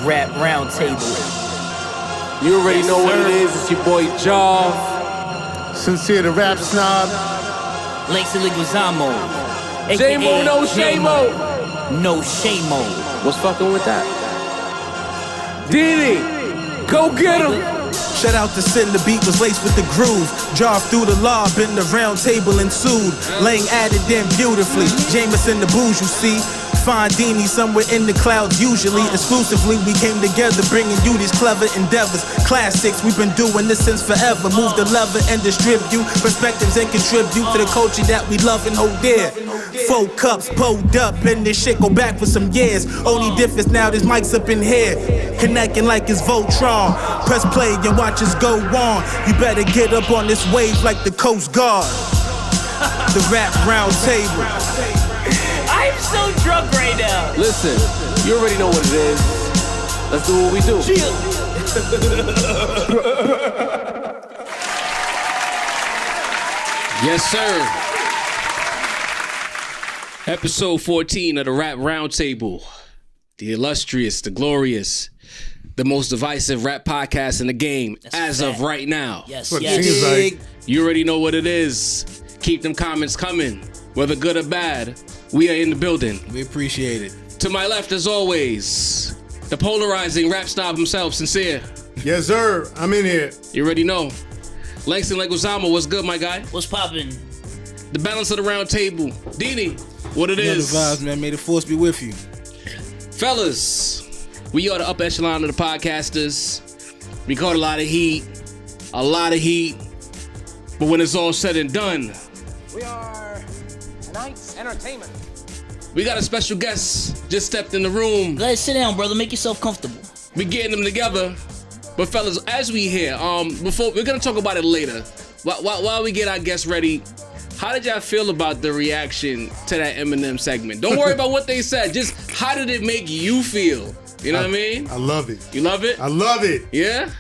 Rap Roundtable. You already know what it is. It's your boy Jaw. Sincere the rap snob. Lacey Liguizamo. J-Mo, no shame-o. No shame-o. What's fucking with that? Diddy, go get him. Shout out to Sin, the beat was laced with the groove. Jarve through the law, been the round table ensued. Lang added in beautifully. Jameson the booze, you see. Find Dini somewhere in the clouds, usually. Exclusively, we came together, bringing you these clever endeavors. Classics, we've been doing this since forever. Move the lever and distribute perspectives and contribute to the culture that we love and hold dear. 4 cups pulled up, and this shit go back for some years. Only difference now, this mic's up in here, connecting like it's Voltron. Press play and watch us go on. You better get up on this wave like the Coast Guard. The Rap Roundtable. I'm so drunk right now. Listen, you already know what it is. Let's do what we do. Yes, sir. Episode 14 of the Rap Roundtable. The illustrious, the glorious, the most divisive rap podcast in the game. That's as of right now. Yes, What it yes. seems like. You already know what it is. Keep them comments coming, whether good or bad. We are in the building. We appreciate it. To my left, as always, the polarizing rap snob himself, Sincere. Yes, sir. I'm in here. You already know. Langston Leguizamo, what's good, my guy? What's poppin'? The balance of the round table. Dini, what it You know is. the vibes, man. May the force be with you. Fellas, we are the upper echelon of the podcasters. We caught a lot of heat. But when it's all said and done, We are tonight's entertainment. we got a special guest just stepped in the room. Go ahead, sit down, brother. Make yourself comfortable. We getting them together. But fellas, as we here, before we're gonna talk about it later. While we get our guests ready, how did y'all feel about the reaction to that Eminem segment? Don't worry about what they said. Just how did it make you feel? You know what I mean? I love it. You love it? I love it. Yeah?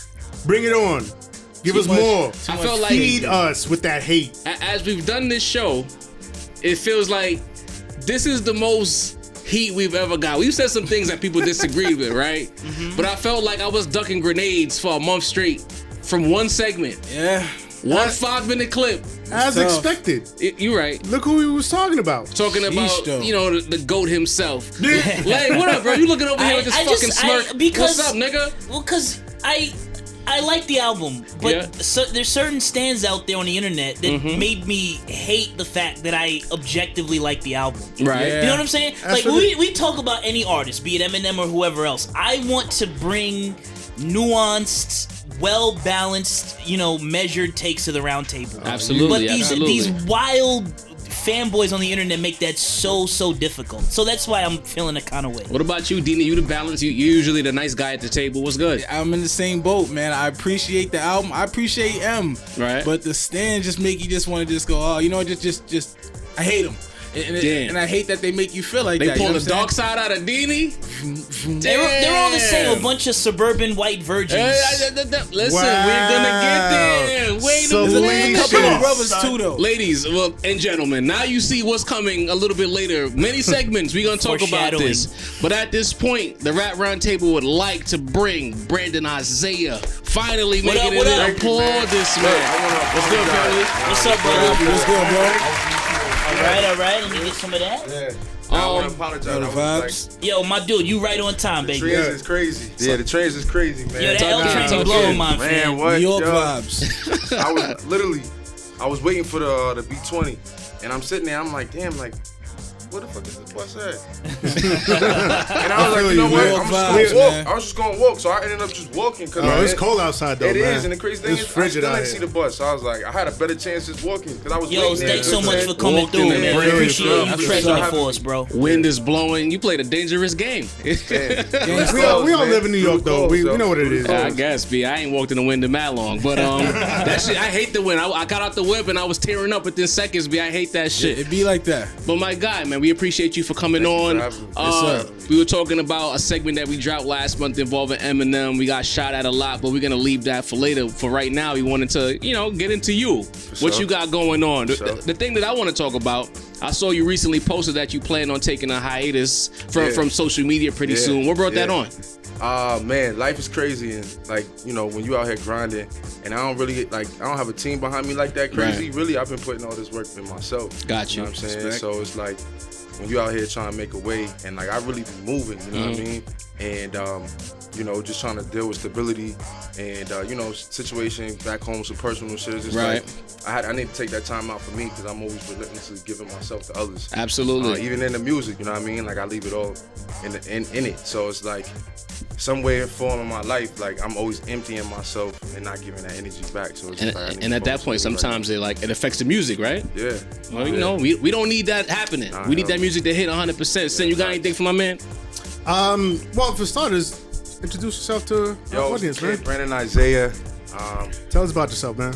Bring it on. Give us much- more. I felt like Feed us with that hate. as we've done this show, it feels like this is the most heat we've ever got. We've said some things that people disagreed with, right? Mm-hmm. But I felt like I was ducking grenades for a month straight from one segment. Yeah. One 5-minute clip. As tough. expected. You're right. Look who he was talking about. Talking about, though. you know, the GOAT himself. Like, what up, bro? You looking over here with this fucking smirk. because What's up, nigga? Well, because I like the album, but Yeah. there's certain stands out there on the internet that made me hate the fact that I objectively like the album. Right. Yeah. You know what I'm saying? That's Like what we talk about any artist, be it Eminem or whoever else. I want to bring nuanced, well balanced, measured takes to the round table. Absolutely, But absolutely. these wild fanboys on the internet make that so difficult. So that's why I'm feeling a kind of way. What about you, Dina? You the balance. You're usually the nice guy at the table. What's good? I'm in the same boat, man. I appreciate the album. I appreciate M. Right. But the stand just make you just want to just go, oh, just I hate them. Damn. And I hate that they make you feel like They that. pull you know the what I'm dark side out of Dini. They're all the same, a bunch of suburban white virgins. Listen, Wow. we're gonna get there. Wait a So minute. Lee saying? Couple of shit. brothers too, though. Ladies, well, and gentlemen, now you see what's coming a little bit later. Many segments, we're going to talk about Foreshadowing. this. But at this point, the Rap Roundtable would like to bring Brandon Isaiah finally What making up, what it in. up? Applaud this man. What's good, family? What's up, brother? What's good, bro? All right. Let me get some of that. Yeah. I want to apologize. Know the I was vibes. Yo, my dude, you right on time, like, baby. trains is crazy. Yeah, the trains is crazy, man. Yo, that L Talk train to be me. blowing my Man, fan. what? New York yo? vibes. I was waiting for the B20, and I'm sitting there. I'm like, damn, like, where the fuck is this bus at? And I was like, you know what? New York I'm just vibes, gonna walk. man. I was just gonna walk, so I ended up just walking. Cause Oh, it's cold outside though, It man. is, and the crazy thing It's is, I frigid still out didn't see here. the bus. So I was like, I had a better chance just walking, because I was Yo, waiting there. thanks so you know much what for I'm coming Walking through, in man. the I rain, appreciate bro. you I'm treading so it happy. for us, bro. Wind is blowing. You played a dangerous game. We all live in New York though. We know what it is. I guess, B. I ain't walked in the wind in that long. But that shit, I hate the wind. I got out the whip and I was tearing up within seconds, B. I hate that shit. It be like that. But my guy, man, we appreciate you for coming Thank you on. for having me. Yes, sir. We were talking about a segment that we dropped last month involving Eminem. We got shot at a lot, but we're gonna leave that for later. For right now, we wanted to, get into you. What sure. you got going on. Sure. The thing that I want to talk about, I saw you recently posted that you plan on taking a hiatus from social media pretty soon. What brought that on? Man, life is crazy, and like, you know, when you out here grinding, and I don't really I don't have a team behind me like that crazy. Right. Really, I've been putting all this work in myself. Got you. You know what I'm saying? Respect. So it's like when you out here trying to make a way, and like I really be moving, you know what I mean? And you know, just trying to deal with stability and you know, situation back home, some personal shit. It's just like I need to take that time out for me because I'm always relentlessly giving myself to others. Absolutely. Even in the music, you know what I mean? Like I leave it all in it. So it's like some way or form in my life, like I'm always emptying myself and not giving that energy back. So it's and at that point, sometimes it affects the music, right? Yeah. Well, you know, we don't need that happening. We need that music to hit 100%. Sin, you got anything for my man? Well, for starters, introduce yourself to our audience, man. Brandon Isaiah. Tell us about yourself, man.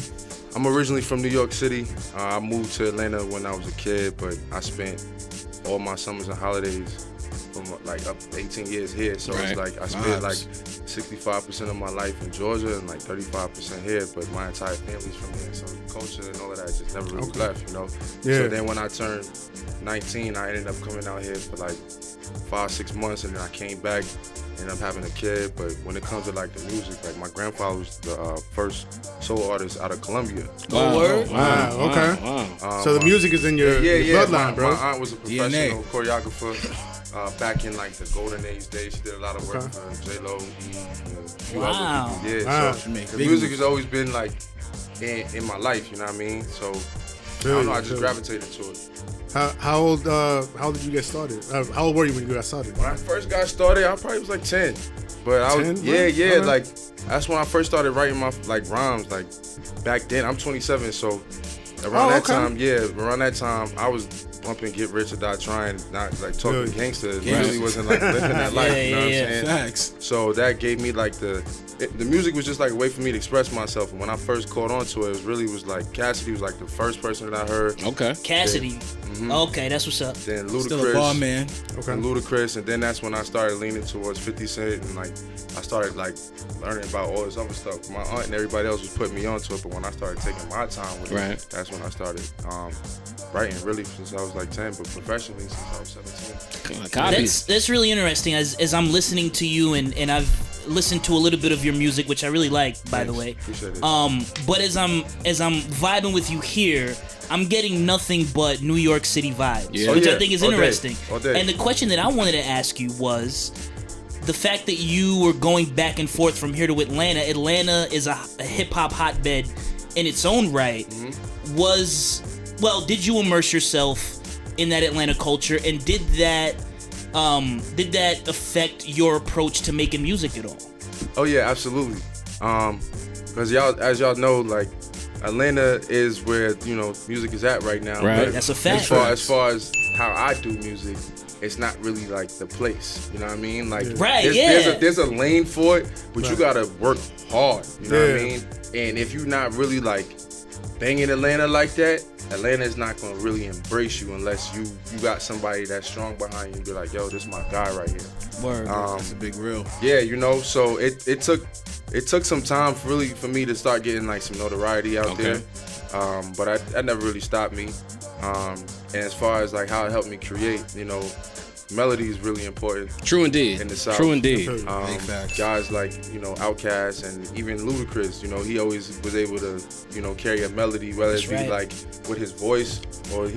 I'm originally from New York City. I moved to Atlanta when I was a kid, but I spent all my summers and holidays from like up 18 years here. So it's like I spent like 65% of my life in Georgia and like 35% here, but my entire family's from here. So the culture and all of that just never really left, you know? Yeah. So then when I turned 19, I ended up coming out here for like 5-6 months, and then I came back, ended up having a kid. But when it comes to like the music, like my grandfather was the first soul artist out of Colombia. Wow. Wow. Okay. Wow. So the music is in your bloodline, bro. My aunt was a professional choreographer back in like the golden age days. She did a lot of work for J-Lo. Wow. Yeah. So the music has always been like in my life. You know what I mean? So I don't know. I just gravitated to it. How old did you get started? How old were you when you got started? When I first got started, I probably was like 10. But I was 10, like that's when I first started writing my like rhymes. Like back then, I'm 27, so around that time, I was bumping Get Rich or Die Trying, not like talking gangster. It really wasn't like living that life. You know what I'm saying? Facts. So that gave me like the music was just like a way for me to express myself. And when I first caught on to it, was like Cassidy was like the first person that I heard. Okay. Cassidy. Okay, that's what's up. Then Ludacris. Still a bar man. Okay. And Ludacris, and then that's when I started leaning towards 50 Cent, and like I started like learning about all this other stuff. My aunt and everybody else was putting me onto it, but when I started taking my time with it, that's when I started writing really since I was like 10, but professionally since I was 17. That's really interesting. As I'm listening to you, and I've listened to a little bit of your music, which I really like, by the way. Appreciate it. But as I'm vibing with you here, I'm getting nothing but New York City vibes, which I think is interesting. All day. And the question that I wanted to ask you was the fact that you were going back and forth from here to Atlanta. Atlanta is a hip hop hotbed in its own right. Did you immerse yourself in that Atlanta culture, and did that affect your approach to making music at all? Oh yeah, absolutely. Because as y'all know, like Atlanta is where, you know, music is at right now. Right. But That's a fact. As far as how I do music, it's not really like the place. You know what I mean? Like there's a lane for it, but you gotta work hard. You know what I mean? And if you're not really like banging Atlanta like that, Atlanta is not gonna really embrace you unless you got somebody that's strong behind you and be like, yo, this is my guy right here. Word. That's a big real. Yeah, you know, so it took some time for me to start getting like some notoriety out there. But that never really stopped me. And as far as like how it helped me create, you know, melody is really important. True indeed. In the South. True indeed. Guys like, you know, Outkast and even Ludacris, you know, he always was able to, you know, carry a melody, whether it be like with his voice, or was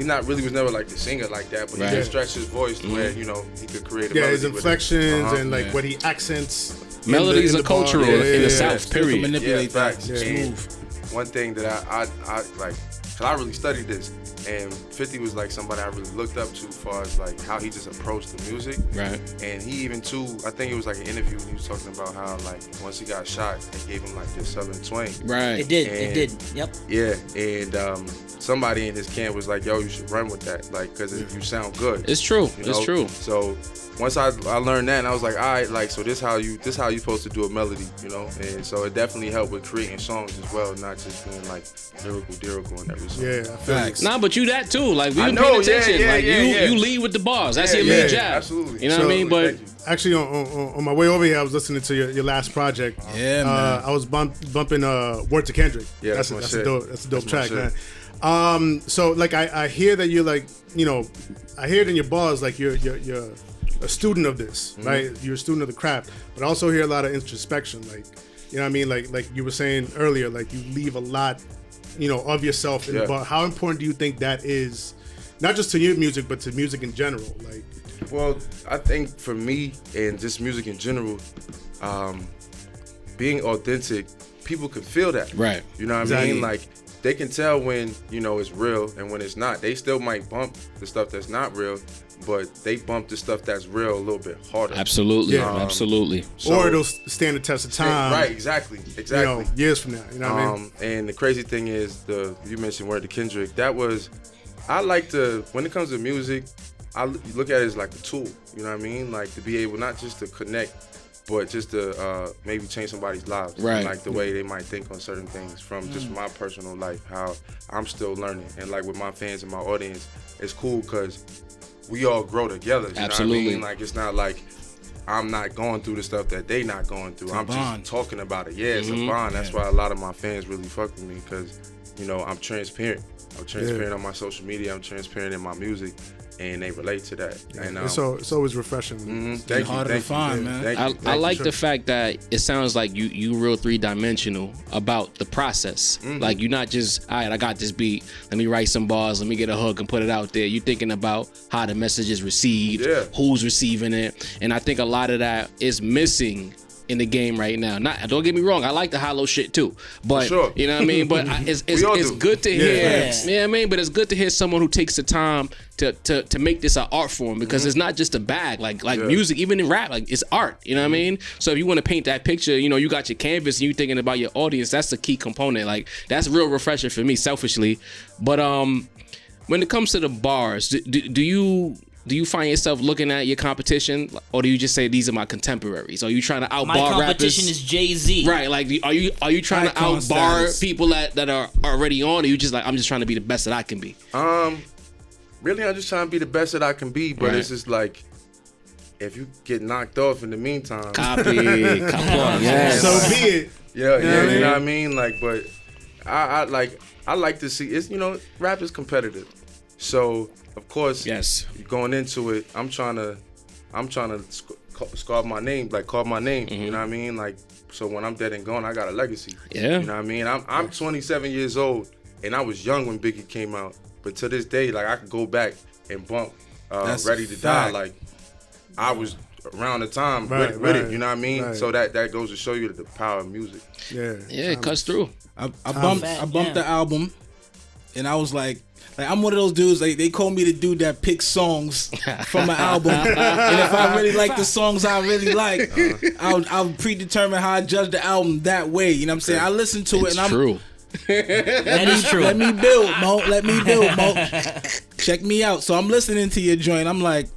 never like the singer like that, but he could stretch his voice to where, you know, he could create a melody. His inflections and like what he accents. Melody is a cultural in the South, period. Manipulate that. Smooth. One thing that I like, cause I really studied this, and 50 was like somebody I really looked up to as far as like how he just approached the music. Right. And he even too, I think it was like an interview and he was talking about how like once he got shot, they gave him like this southern twang. Right. It did. Yep. Yeah, and somebody in his camp was like, yo, you should run with that, like, cause you sound good. It's true. You know? It's true. So once I learned that, and I was like, all right, like, so this how you supposed to do a melody, you know? And so it definitely helped with creating songs as well, not just being like lyrical and every song. Yeah, facts. Nah, but you that too. Like we been paying attention. You lead with the bars. That's your main job. Absolutely. You know what I mean? But actually, on my way over here, I was listening to your last project. Yeah, man. I was bumping Word to Kendrick. Yeah, that's a dope track, man. So like I hear that you're like, you know, I hear it in your bars like you're a student of this, right? You're a student of the craft, but I also hear a lot of introspection, like, you know what I mean? Like you were saying earlier, like you leave a lot, you know, of yourself in the bar. How important do you think that is, not just to your music, but to music in general? Like, well, I think for me and just music in general, being authentic, people can feel that. Right. You know what I mean? Like, they can tell when, you know, it's real and when it's not. They still might bump the stuff that's not real, but they bump the stuff that's real a little bit harder. Absolutely, absolutely. So, or it'll stand the test of time. Right, exactly. You know, years from now, you know what I mean? And the crazy thing is, you mentioned Word to Kendrick. That was, I like to, when it comes to music, I look at it as like a tool. You know what I mean? Like to be able not just to connect, but just to maybe change somebody's lives. Right. Like the way they might think on certain things from just my personal life, how I'm still learning. And like with my fans and my audience, it's cool because we all grow together. You Absolutely. know what I mean? Like it's not like I'm not going through the stuff that they not going through. I'm bond. just talking about it. Yeah, it's a bond. That's why a lot of my fans really fuck with me because, you know, I'm transparent. I'm transparent on my social media. I'm transparent in my music. And they relate to that. And it's always refreshing. Thank you. Harder to find, man. I like the fact that it sounds like you real 3-dimensional about the process. Like you're not just, all right, I got this beat, let me write some bars, let me get a hook and put it out there. You're thinking about how the message is received, who's receiving it. And I think a lot of that is missing in the game right now. Don't get me wrong, I like the hollow shit too, but you know what I mean. But it's good to hear. You know what I mean. But it's good to hear someone who takes the time to make this an art form because it's not just a bag. Like music, even in rap, like it's art. You know what I mean. So if you want to paint that picture, you know, you got your canvas and you thinking about your audience. That's the key component. Like that's real refreshing for me, selfishly. But when it comes to the bars, do you find yourself looking at your competition, or do you just say these are my contemporaries? Are you trying to outbar rappers? My competition is Jay-Z. Right, like are you trying to outbar people that are already on, or are you just like, I'm just trying to be the best that I can be? Really, I'm just trying to be the best that I can be, but it's just like, if you get knocked off in the meantime, copy. Yes. So be it. Yeah, you know what I mean? Like, but I like to see, it's, you know, rap is competitive. So, of course, going into it, I'm trying to carve my name, you know what I mean? Like, so when I'm dead and gone, I got a legacy. Yeah. You know what I mean? I'm 27 years old, and I was young when Biggie came out. But to this day, like, I could go back and bump Ready to Die. Like, I was around the time with it, you know what I mean? Right. So that goes to show you the power of music. Yeah, it cuts through. I bumped the album, and I was like I'm one of those dudes, like they call me the dude that picks songs from an album. And if I really like the songs I really like, I'll predetermine how I judge the album that way. You know what I'm saying? I listen to it and I'm true. That is true. Let me build, Mo. Check me out. So I'm listening to your joint. I'm like,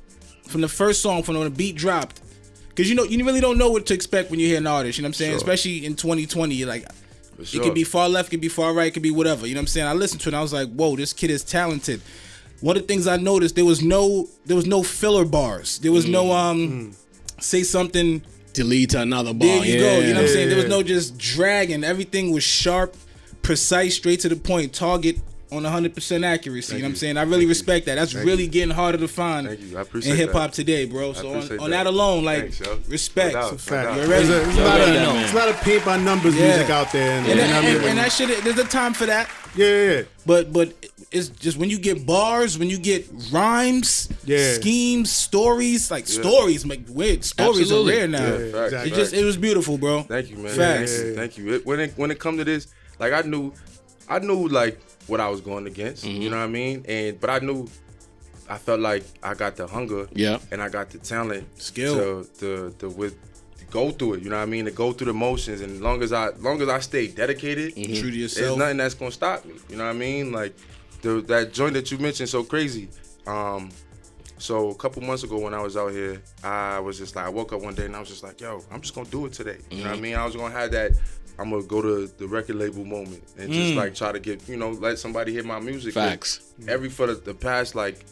from the first song, from when the beat dropped, because you really don't know what to expect when you hear an artist. You know what I'm saying? Especially in 2020, you're like, it could be far left, it could be far right, it could be whatever. You know what I'm saying? I listened to it and I was like, whoa, this kid is talented. One of the things I noticed, there was no filler bars. There was no say something, delete to another bar. There you go. You know what I'm saying? There was no just dragging. Everything was sharp, precise, straight to the point, target on 100% accuracy. You know what I'm saying? I really respect that. That's really getting harder to find in hip hop today, bro. So on that alone, like, respect. It's a fact. There's a lot of paint by numbers music out there, and that shit. There's a time for that. Yeah. But it's just when you get bars, when you get rhymes, schemes, stories, like stories, like weird stories are rare now. It was beautiful, bro. Thank you, man. Facts. Thank you. When it come to this, like I knew like what I was going against. You know what I mean? But I felt like I got the hunger. And I got the talent, skill to go through it. You know what I mean? To go through the motions. And as long as I stay dedicated, true to yourself, there's nothing that's gonna stop me. You know what I mean? Like that joint that you mentioned, so crazy. So a couple months ago when I was out here, I was just like, I woke up one day and I was just like, yo, I'm just gonna do it today. You know what I mean? I was gonna have that, I'm gonna go to the record label moment and just like try to get, let somebody hear my music. Facts. For the past, like,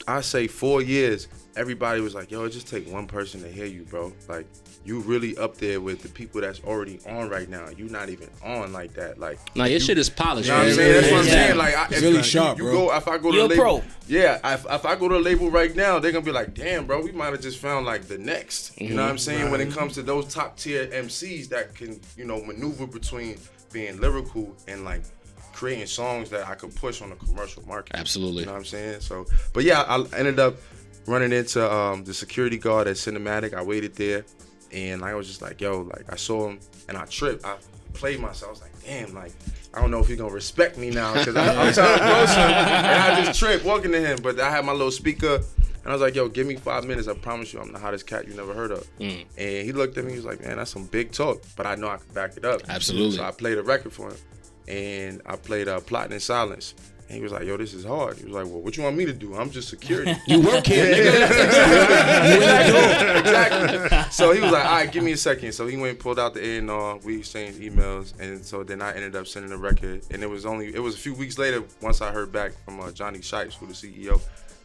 I say 4 years, everybody was like, yo, it just take one person to hear you, bro. Like, you really up there with the people that's already on right now. You not even on like that. Like, nah, your shit is polished. You know what I'm saying? That's what I'm saying. Like, it's really sharp, bro. If I go to a label, if I go to a label right now, they're gonna be like, damn, bro, we might have just found like the next. You know what I'm saying? Right. When it comes to those top tier MCs that can, you know, maneuver between being lyrical and like creating songs that I could push on the commercial market. Absolutely. You know what I'm saying? So, but yeah, I ended up running into the security guard at Cinematic. I waited there, and I was just like, yo, like I saw him, and I tripped. I played myself. I was like, damn, like I don't know if he's gonna respect me now because I'm trying to close him, and I just tripped walking to him. But I had my little speaker, and I was like, yo, give me 5 minutes. I promise you, I'm the hottest cat you never heard of. And he looked at me. He was like, man, that's some big talk, but I know I can back it up. Absolutely. So I played a record for him, and I played Plotting in Silence. And he was like, yo, this is hard. He was like, well, what you want me to do? I'm just security. You work here, nigga. Exactly. So he was like, all right, give me a second. So he went and pulled out the A&R. We exchanged emails. And so then I ended up sending the record. And it was a few weeks later once I heard back from Johnny Shipes, who the CEO.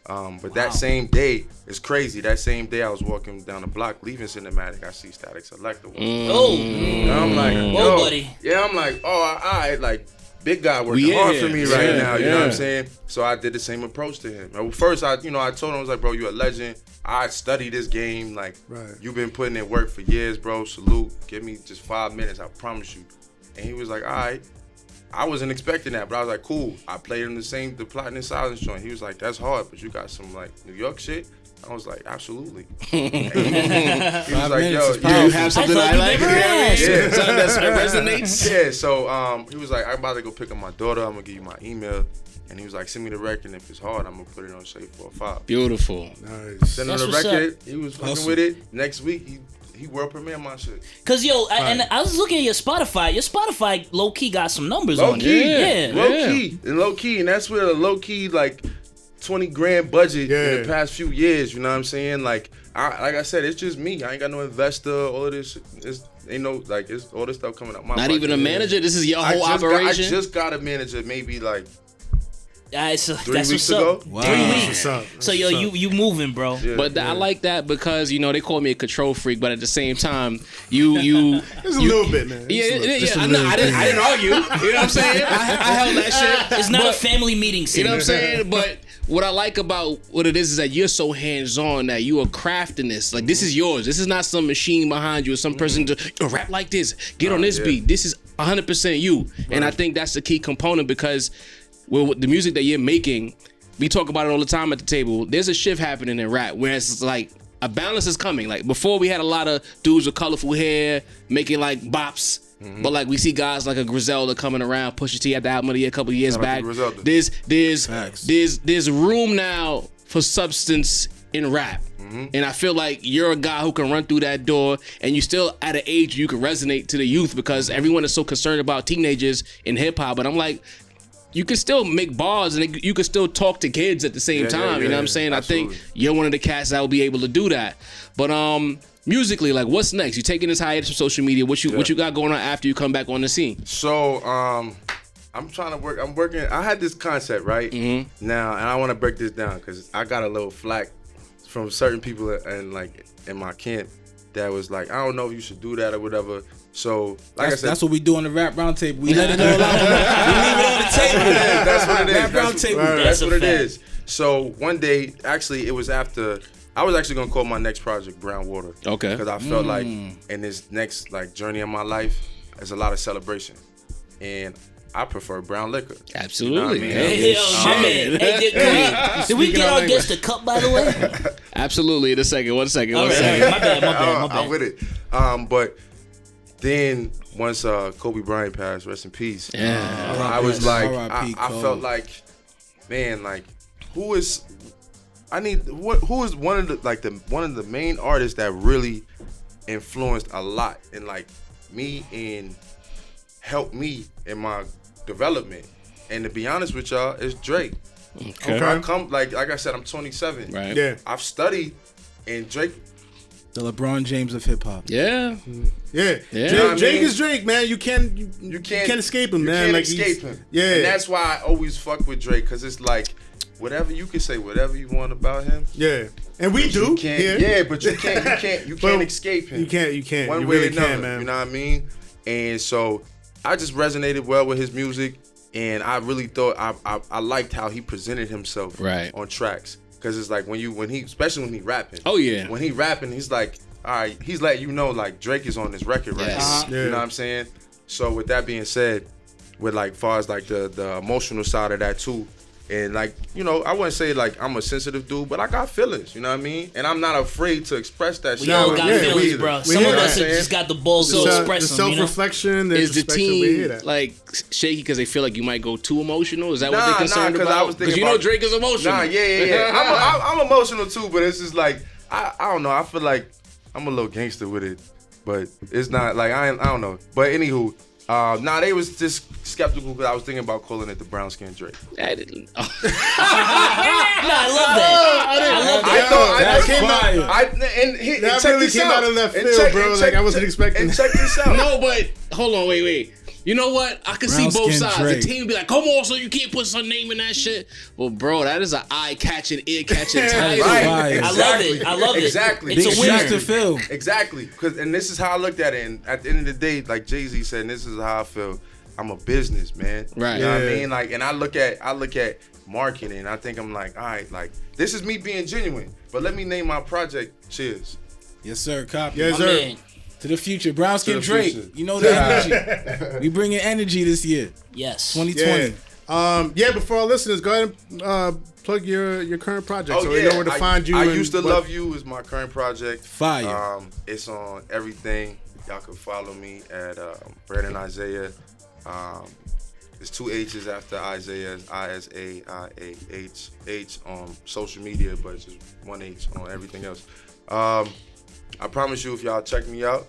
But that same day, it's crazy. That same day I was walking down the block, leaving Cinematic, I see Static Selector. And I'm like, yo, buddy. Yeah, I'm like, oh, all right, like, big guy working hard for me right now, you know what I'm saying? So I did the same approach to him. Well, first, I told him, I was like, bro, you're a legend. I study this game. Like, you've been putting in work for years, bro. Salute. Give me just 5 minutes, I promise you. And he was like, all right. I wasn't expecting that, but I was like, cool. I played him the Plotting in Silence joint. He was like, that's hard, but you got some, like, New York shit? I was like, absolutely. He was like, yo, you have something I like? Yeah. Something that resonates? Yeah, so he was like, I'm about to go pick up my daughter. I'm going to give you my email. And he was like, send me the record, and if it's hard, I'm going to put it on Shape 4-5. Beautiful. Nice. Send him the record. He was fucking with it. Next week, he world premiere my shit. Cause and I was looking at your Spotify. Your Spotify low key got some numbers low on key, it. Yeah, low key, and that's where the low key like $20,000 budget in the past few years. You know what I'm saying? Like I said, it's just me. I ain't got no investor. All of this, ain't no like it's all this stuff coming out my. Not even a manager. This is your whole operation. I just got a manager. Maybe like. So 3 that's weeks what's ago. up. Wow. 3 weeks. What's up? So you moving, bro. Yeah, but I like that because they call me a control freak, but at the same time, you It's a little bit, man. Yeah, I didn't argue. You know what I'm saying? I held that shit. It's not a family meeting. You know what I'm saying? But what I like about what it is that you're so hands-on that you are crafting this. Like this is yours. This is not some machine behind you or some person to rap like this. Get on this beat. This is 100% you. And I think that's the key component because. With the music that you're making, we talk about it all the time at the table. There's a shift happening in rap where it's like a balance is coming. Like before, we had a lot of dudes with colorful hair making like bops, but like we see guys like a Griselda coming around. Pusha T had the album of the year a couple of years back. There's room now for substance in rap. And I feel like you're a guy who can run through that door and you still at an age you can resonate to the youth because everyone is so concerned about teenagers in hip hop. But I'm like, you can still make bars and you can still talk to kids at the same time. You know what I'm saying? Absolutely. I think you're one of the cats that will be able to do that. But musically, like, what's next? You taking this hiatus from social media? What you got going on after you come back on the scene? So I'm trying to work. I'm working. I had this concept right now, and I want to break this down because I got a little flack from certain people and like in my camp that was like, I don't know if you should do that or whatever. So, like I said, that's what we do on the Rap Roundtable. We let it all out. We leave it on the table. That's what it is. Rap Roundtable. That's what it is. So one day, actually, it was after. I was actually gonna call my next project Brown Water. Okay. Because I felt like in this next like journey in my life, there's a lot of celebration, and I prefer brown liquor. Absolutely. You know what I mean? My man. Hey, did we get our guest a cup, by the way? Absolutely. In a second. One second. My bad. I'm with it. But then once Kobe Bryant passed, rest in peace. Yeah. I was like, I felt like, man, like who is one of the main artists that really influenced a lot in like me and helped me in my development. And to be honest with y'all, it's Drake. Okay. I come like I said, I'm 27. Right. Yeah. I've studied, and Drake. The LeBron James of hip hop. Yeah. Yeah. Drake is Drake, man. You can't escape him, man. You like can't escape him. Yeah. And that's why I always fuck with Drake, because it's like, whatever you can say, whatever you want about him. Yeah. And we do. Yeah, but you can't escape him. You can't. One you way really or another, can, man. you know what I mean? And so I just resonated well with his music, and I really thought I liked how he presented himself on tracks. Cause it's like especially when he rapping. Oh yeah. When he rapping, he's like, all right, he's letting you know like Drake is on this record right now. Yeah. You know what I'm saying? So with that being said, with like far as like the emotional side of that too, and like, you know, I wouldn't say like I'm a sensitive dude, but I got feelings, you know what I mean? And I'm not afraid to express that shit. We all got feelings, bro. Some of us have just got the balls to express them. The self-reflection, is the team like shaky because they feel like you might go too emotional? Is that what they're concerned about? Because you know Drake is emotional. Yeah. I'm emotional too, but it's just like I don't know. I feel like I'm a little gangster with it, but it's not like I don't know. But anywho. They was just skeptical because I was thinking about calling it the brown skin Drake. I didn't. I love that. That really came out of left field, bro. Like I wasn't expecting. And check this out. No, but hold on, wait. You know what? I can see both sides. Drake. The team would be like, come on, so you can't put some name in that shit. Well, bro, that is an eye-catching, ear-catching title. Right. I love it. Exactly. It's a winner. To fill. Exactly. And this is how I looked at it. And at the end of the day, like Jay-Z said, and this is how I feel. I'm a business, man. Right. You know what I mean? Like, and I look at marketing, and I think I'm like, all right, like, this is me being genuine. But let me name my project Cheers. Yes, sir. Copy. Yes, sir. Man. To the future. Brown skin Drake. future. You know the energy. We bringing energy this year. Yes. 2020. Before our listeners, go ahead and plug your current project so yeah. they know where to find you. I Used to Love You is my current project. Fire. It's on everything. Y'all can follow me at Brandon Isaiah. There's 2 H's after Isaiah, ISAIAH on social media, but it's just 1 H on everything else. I promise you, if y'all check me out,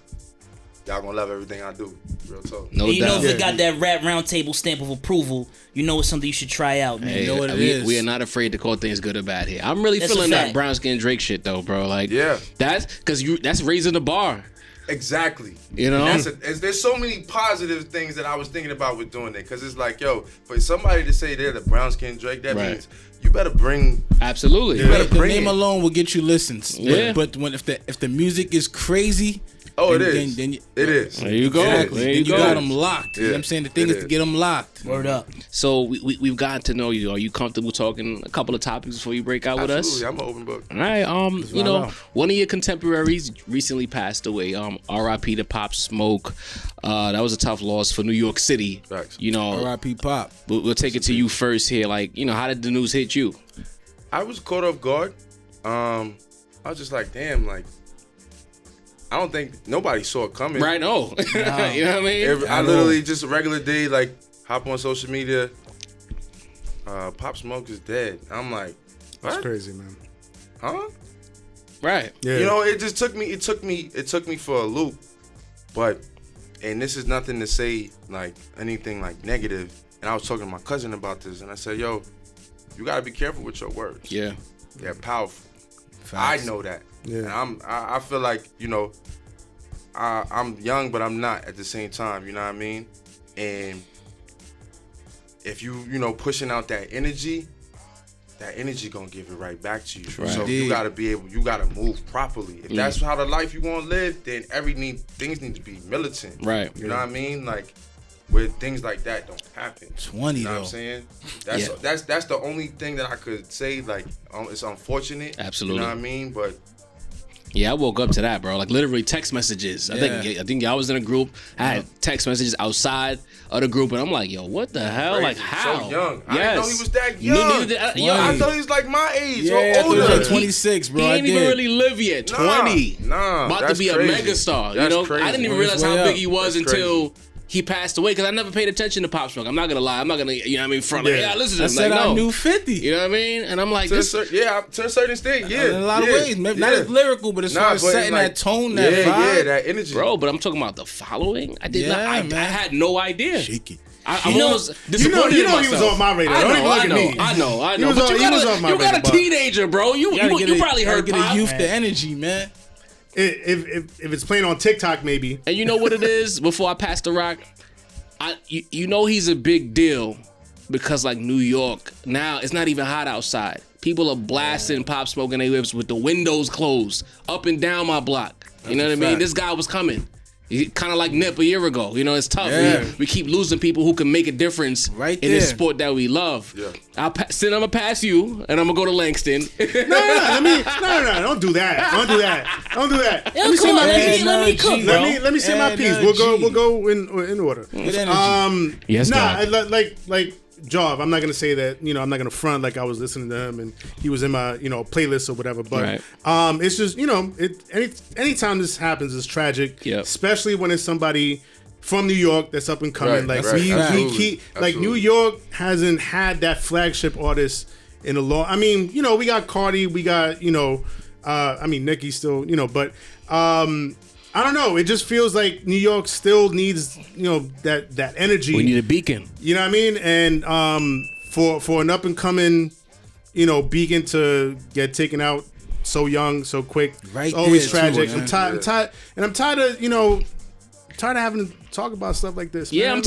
y'all gonna love everything I do. Real talk. No You know doubt. if it got that rap roundtable stamp of approval, you know it's something you should try out, man. Hey, You know what it we, is. we are not afraid to call things good or bad here. I'm really That's feeling a that fact. brown skin Drake shit though, bro. Like, Yeah. that's because that's raising the bar. Exactly. You know? And there's so many positive things that I was thinking about with doing it. Because it's like, yo, for somebody to say they're the brown skin Drake, that means you better bring. Absolutely. You better The bring name it. alone will get you listens. Yeah. But when if the music is crazy, Oh, it then, is. Then It is. There you go. Exactly. There Then you you go. got them locked. You know Yeah. what I'm saying? The thing It is to is. get them locked. Word up. So we've gotten to know you. Are you comfortable talking a couple of topics before you break out with us? Absolutely. I'm an open book. All right. You know, right. one of your contemporaries recently passed away. R.I.P. to Pop Smoke. That was a tough loss for New York City. Facts. You know, R.I.P. Pop. we'll take it to you first here. Like, you know, how did the news hit you? I was caught off guard. I was just like, damn, like, I don't think nobody saw it coming. Right? No. You know what I mean? I literally just a regular day, like, hop on social media. Pop Smoke is dead. I'm like, what? That's crazy, man. Huh? Right. Yeah. You know, it just took me. It took me for a loop. But, and this is nothing to say like anything like negative. And I was talking to my cousin about this, and I said, yo, you gotta be careful with your words. Yeah. They're powerful. Facts. I know that. Yeah. And I feel like, you know, I'm young, but I'm not at the same time. You know what I mean? And if you know, pushing out that energy gonna give it right back to you. Right. So you gotta move properly. If that's how the life you wanna live, then things need to be militant. Right. You know what I mean? Like, where things like that don't happen. 20 You know though. what I'm saying? That's the only thing that I could say. Like, it's unfortunate. Absolutely. You know what I mean? But Yeah, I woke up to that, bro. Like literally text messages. I think y'all was in a group. I had text messages outside of the group, and I'm like, yo, what the hell? crazy. Like how? So young. I Yes. didn't know he was that young. I thought he was like my age Yeah, or I thought he older. was like 26, bro. He I ain't even did. really live yet. Nah, 20. nah, About to that's be crazy. a megastar. That's you know, crazy. I didn't even On his realize how way big up. he was That's until he passed away. Because I never paid attention to Pop Smoke. I'm not gonna lie. I'm not gonna, you know what I mean, front like, yeah, listen to I him. said Like, no. I knew 50. You know what I mean? And I'm like, To a this. certain extent, yeah. In a lot of ways. Maybe not as lyrical, but as far as but setting like, that tone, that vibe. Yeah, that energy. Bro, but I'm talking about the following. I did Yeah, not. I man. had no idea. Shake it. I'm You know- almost You disappointed know in he was myself. on my radar. I Don't know, even look I at know, me. I know. He was But on- you he was on my got radar, a but- teenager, bro. You probably heard get Pop. a youth the energy, man. If it's playing on TikTok, maybe. And you know what it is? Before I pass the rock, you know he's a big deal because like New York now, it's not even hot outside. People are blasting Pop Smoke in their whips with the windows closed, up and down my block. You know what I mean? This guy was coming. Kind of like Nip a year ago. You know, it's tough. Yeah. We keep losing people who can make a difference in this sport that we love. Yeah. I'm gonna pass you, and I'm gonna go to Langston. No, don't do that. Let me say my piece. Let me cook, bro. Let me say my piece. We'll go in order. Yes, like Jav, I'm not gonna say that, I'm not gonna front like I was listening to him and he was in my, playlist or whatever. But it's just, anytime this happens, it's tragic. Yep. Especially when it's somebody from New York that's up and coming. Right. New York hasn't had that flagship artist in a long. I mean, we got Cardi, we got, Nicki still, but I don't know. It just feels like New York still needs, that energy. We need a beacon. You know what I mean? And for an up and coming, beacon to get taken out so young, so quick, it's always tragic. I'm tired, and I'm tired of tired of having to talk about stuff like this. Yeah, man. I'm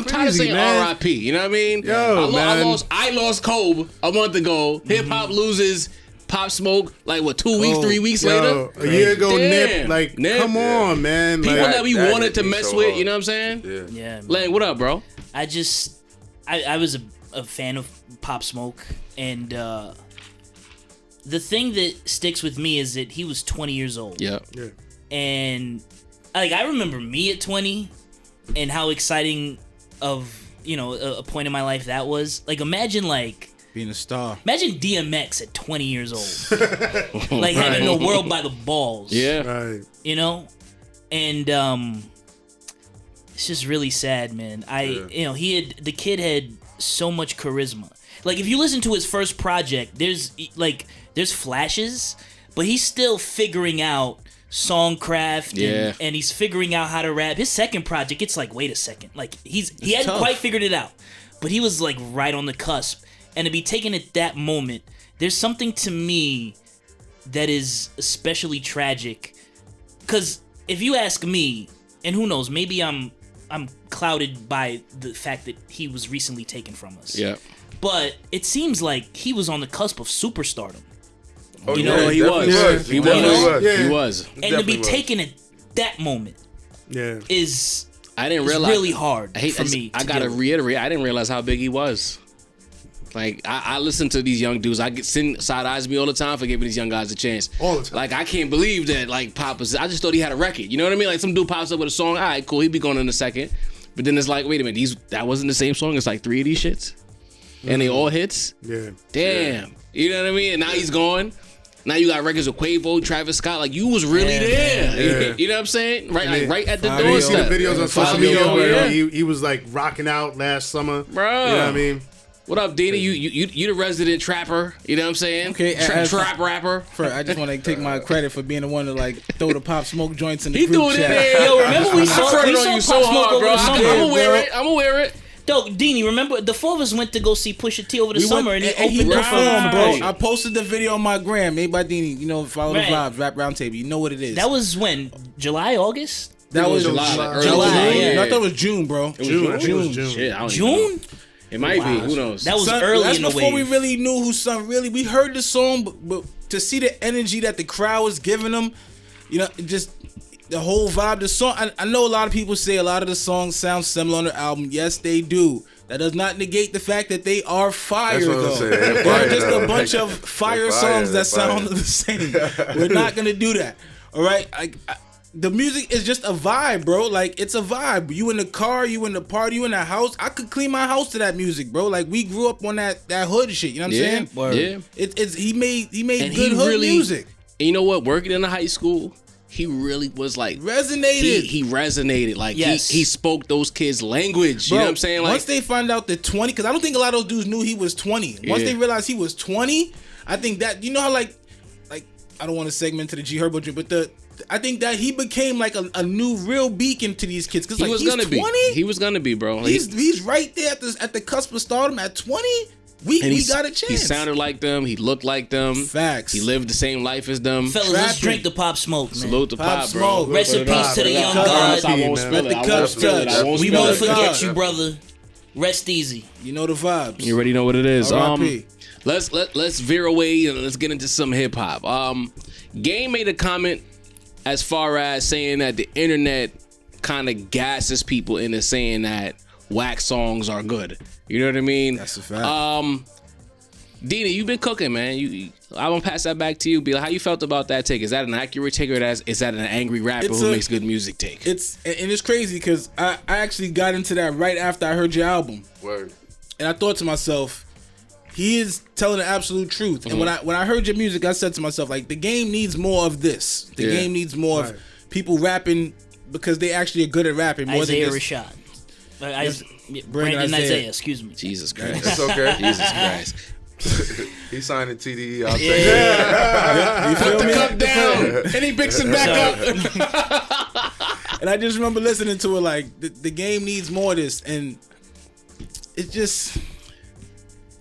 tired of saying R.I.P. You know what I mean? I lost Kobe a month ago. Hip hop loses. Pop Smoke, 2 weeks, 3 weeks later? A year ago, Nip. Come on, man. People that we wanted to mess with, you know what I'm saying? Yeah. Lang, what up, bro? I was a fan of Pop Smoke, and the thing that sticks with me is that he was 20 years old. Yeah. And I remember me at 20 and how exciting of, a point in my life that was. Imagine being a star. Imagine DMX at 20 years old. Having the world by the balls. Yeah. Right. And it's just really sad, man. The kid had so much charisma. If you listen to his first project, there's flashes, but he's still figuring out songcraft and he's figuring out how to rap. His second project, it's wait a second. He hadn't quite figured it out, but he was right on the cusp. And to be taken at that moment, there's something to me that is especially tragic. Because if you ask me, and who knows, maybe I'm clouded by the fact that he was recently taken from us. Yeah. But it seems like he was on the cusp of superstardom. Oh, he was. He was. And to be taken at that moment is I didn't realize really hard for me. I gotta reiterate, I didn't realize how big he was. I listen to these young dudes. I get side eyes me all the time for giving these young guys a chance. All the time. I can't believe that Pop was. I just thought he had a record. You know what I mean? Some dude pops up with a song. All right, cool. He'd be going in a second. But then it's wait a minute. That wasn't the same song. It's 3 of these shits, and they all hits. Yeah. Damn. You know what I mean? And now he's gone. Now you got records with Quavo, Travis Scott. You was really there. Yeah. You know what I'm saying? Right at the You doorstep. see the videos on social media where he was rocking out last summer. Bro. You know what I mean? What up, Dina? You the resident trapper. You know what I'm saying? Okay, trap rapper. I just want to take my credit for being the one to throw the Pop Smoke joints in the He group threw it in chat. there. Yo, remember we saw credit Pop on you Smoke so hard, over bro. the summer. I'm aware it. Yo, Deanie, remember the four of us went to go see Pusha T over the We summer, went- and he opened performed, bro. Right. I posted the video on my gram, made by Deanie. Follow Right. the vibes, Rap Roundtable. You know what it is. That was when? July, August? That was July. July. July, yeah. No, I thought it was June, bro. June. Shit, I don't even know. June? It might be. Who knows? That was Son, early that's in the before wave. we really knew who Son really. We heard the song, but to see the energy that the crowd was giving them, just the whole vibe. The song. I know a lot of people say a lot of the songs sound similar on the album. Yes, they do. That does not negate the fact that they are fire, That's what I'm though. saying. They're just a bunch of fire songs that sound the same. We're not gonna do that. All right. The music is just a vibe, bro. It's a vibe. You in the car, you in the party, you in the house. I could clean my house to that music, bro. We grew up on that hood shit. You know what I'm saying? Word. Yeah. He made And good hood music. And you know what? Working in a high school, he really was Resonated. He resonated. Yes. He spoke those kids' language. Bro, you know what I'm saying? Once they find out the 20, because I don't think a lot of those dudes knew he was 20. Once Yeah. they realized he was 20, I think that, how I don't want to segment to the G-Herbo drink, but I think that he became a new real beacon to these kids. Because he was he's gonna 20? be. He was gonna be, bro. He's right there at the cusp of stardom at 20. We got a chance. He sounded like them. He looked like them. Facts. He lived the same life as them. Fellas, let's Trapping. drink the Pop Smoke, man. Salute to Pop Pop, bro. Smoke. Rest in peace to the young god. I won't man. spill Let it. the I won't cups spill it. I touch. won't We spill won't it. forget God. you, brother. Rest easy. You know the vibes. You already know what it is. R.I.P. Let's veer away and let's get into some hip hop. Game made a comment as far as saying that the internet kind of gasses people into saying that whack songs are good. You know what I mean? That's a fact. Dina, you've been cooking, man. I'm gonna pass that back to you. Be like, how you felt about that take? Is that an accurate take, or is that an angry rapper who makes good music take? It's crazy because I actually got into that right after I heard your album. Word. And I thought to myself, he is telling the absolute truth. And when I heard your music, I said to myself, like, the game needs more of this. The game needs more of people rapping because they actually are good at rapping. More Isaiah than just, Rashad. Brandon Isaiah, excuse me. Jesus Christ. That's okay. Jesus Christ. He signed a TDE. I'll take it. You feel Put the me? cup down, and he picks it back up. And I just remember listening to it like, the game needs more of this. And it just...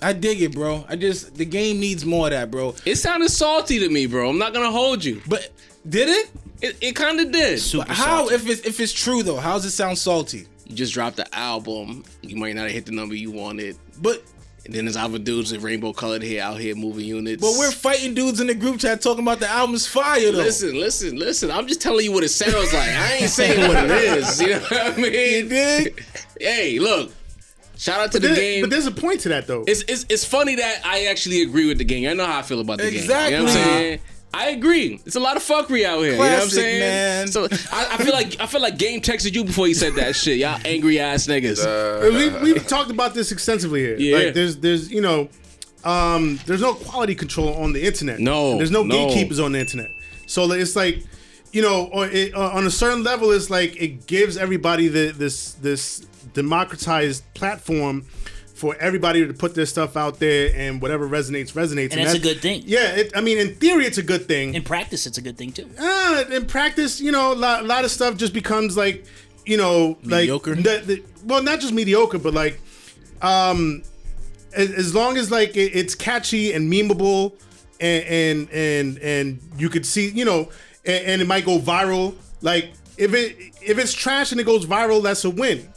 I dig it, bro. The game needs more of that, bro. It sounded salty to me, bro. I'm not gonna hold you. But did it? It kind of did. Super How? salty. If it's true though, how does it sound salty? You just dropped the album. You might not have hit the number you wanted. But And then there's other dudes with rainbow colored hair out here moving units. we're fighting dudes in the group chat talking about the album's fire though. Listen. I'm just telling you what it sounds like. I ain't saying what it is. You know what I mean? You dig? Hey, look. Shout out to the game. But there's a point to that though. It's funny that I actually agree with the game. I know how I feel about the game. Exactly. You know what I'm saying? I agree. It's a lot of fuckery out here. Classic, you know what I'm saying? man. So I feel like Game texted you before he said that shit. Y'all angry ass niggas. We've talked about this extensively here. Yeah. Like there's there's no quality control on the internet. No. There's no No. gatekeepers on the internet. So it's like, on a certain level, it's like it gives everybody this democratized platform for everybody to put their stuff out there, and whatever resonates. And that's a good thing. Yeah, in theory, it's a good thing. In practice, it's a good thing too. In practice, a lot of stuff just becomes like, Mediocre? Well, not just mediocre, but like, as long as like it's catchy and memeable, and you could see, and it might go viral. Like if it's trash and it goes viral, that's a win.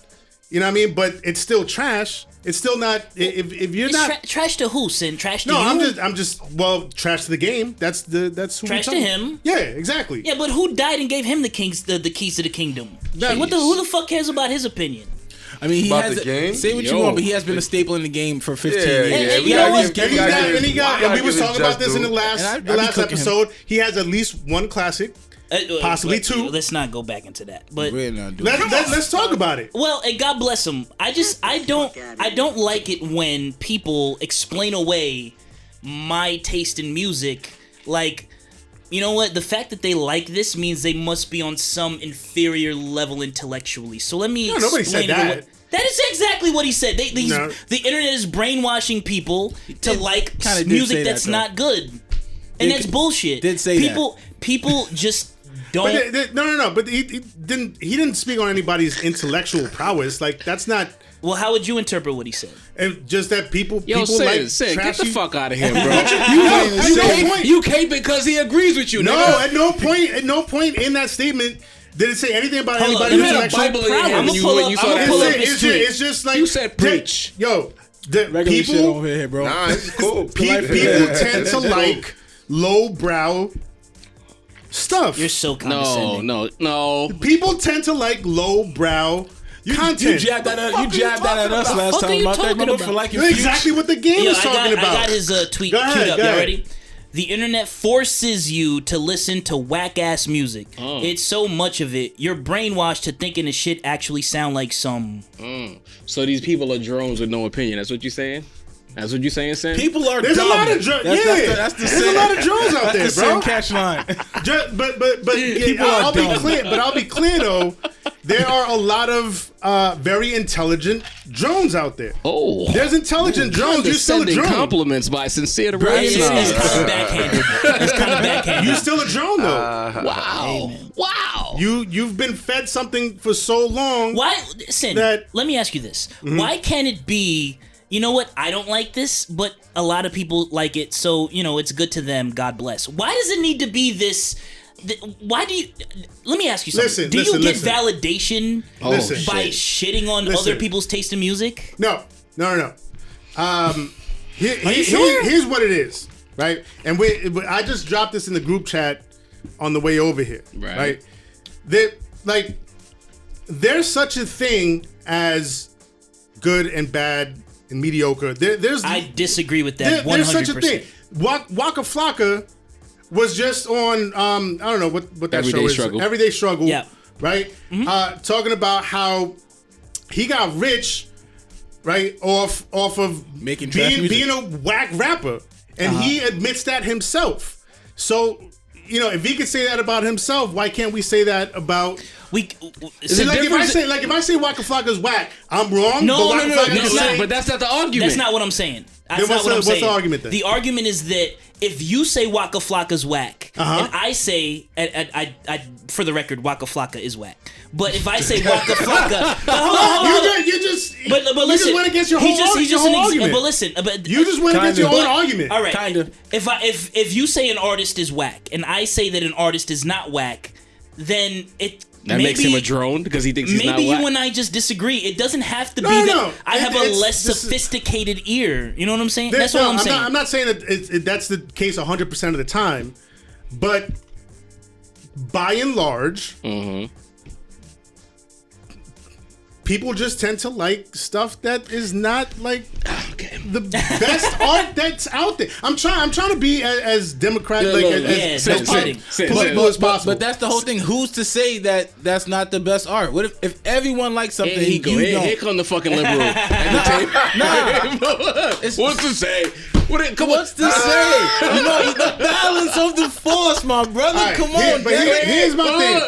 You know what I mean? But it's still trash. It's still not. If you're not Trash to who, Sin? Trash to no, you? I'm just trash to the game. That's who Trash to him. Yeah, exactly. Yeah, but who died and gave him the keys to the kingdom? Like, who the fuck cares about his opinion? I mean, he About has the game? say what you want, but he has been a staple in the game for 15 years. And you know what? And we was talking about this in the And last I be cooking episode. He has at least one classic, possibly two. Let's not go back into that. But We're not doing Let's talk about it. well, and God bless him. I don't like it when people explain away my taste in music. Like, you know what? The fact that they like this means they must be on some inferior level intellectually. So let me explain nobody said that. That is exactly what he said. No. The internet is brainwashing people to like kinda did music say that, that's though. not good, and that's bullshit. Did say that. People just don't. No. But he didn't speak on anybody's intellectual prowess. Like that's not. Well, how would you interpret what he said? And just that people Yo, like Sid, get trashy. the fuck out of here, bro. You You can't because he agrees with you. No, nigga. at no point in that statement did it say anything about Hold on, anybody's You had a intellectual Bible in your hand prowess. when you saw that. pull up It's- his tweet. It's just like You said preach. The regular shit people over here, bro. Nah, it's cool. people tend to like lowbrow stuff. You're so condescending. No. People tend to like lowbrow content. You jabbed that at us last fuck are time you about that. talking Remember about? for liking That's exactly what the game Yo, is talking about. I got his tweet Go ahead, queued up. go Y'all ahead. ready? The internet forces you to listen to whack ass music. It's so much of it. You're brainwashed to thinking the shit actually sound like some. So these people are drones with no opinion. That's what you're saying? That's what you're saying, Sam? People are There's dumb. a lot of drones. That's the There's a lot of drones out there, That's the bro. same catch line. I'll be clear. But I'll be clear though. There are a lot of very intelligent drones out there. Oh. There's intelligent drones. You're still a Sending drone. compliments by sincere to It's Ryan. kind of backhanded. It's kind of backhanded. You're still a drone though. Wow. Wow. You've been fed something for so long. Why, Sin, That- let me ask you this. Why can't it be, you know what, I don't like this, but a lot of people like it, so, it's good to them, God bless. Why does it need to be this... Why do you... Let me ask you something. Do you get validation Listen. by shitting on other people's taste in music? No. Here's what it is, right? And I just dropped this in the group chat on the way over here, right? There's such a thing as good and bad and mediocre. I disagree with that 100%. There's such a thing. Waka Flocka was just on I don't know what that Everyday show is. Struggle. Everyday Struggle. Yeah. Right? Mm-hmm. Talking about how he got rich, right, off of being a whack rapper. And he admits that himself. So, if he could say that about himself, why can't we say that about if I say Waka Flocka's whack, I'm wrong. No, but that's not the argument. That's not what I'm saying. What's the argument then? The argument is that if you say Waka Flocka's whack, and I say, I for the record, Waka Flocka is whack. But if I say Waka Flocka, you just went against your whole argument. But listen, you just went against your own argument. All right, kind of. If you say an artist is whack, and I say that an artist is not whack, then that makes him a drone because he thinks he's not whack. Maybe you and I just disagree. It doesn't have to be that I have a less sophisticated ear. You know what I'm saying? That's what I'm saying. I'm not saying that that's the case 100% of the time, but by and large, people just tend to like stuff that is not like the best art that's out there. I'm trying to be as democratic as possible. But that's the whole thing. Who's to say that that's not the best art? What if everyone likes something? Here come the fucking liberal at the table. What's to say? What's to say? The balance of the force, my brother. Right, come on. But here's my thing.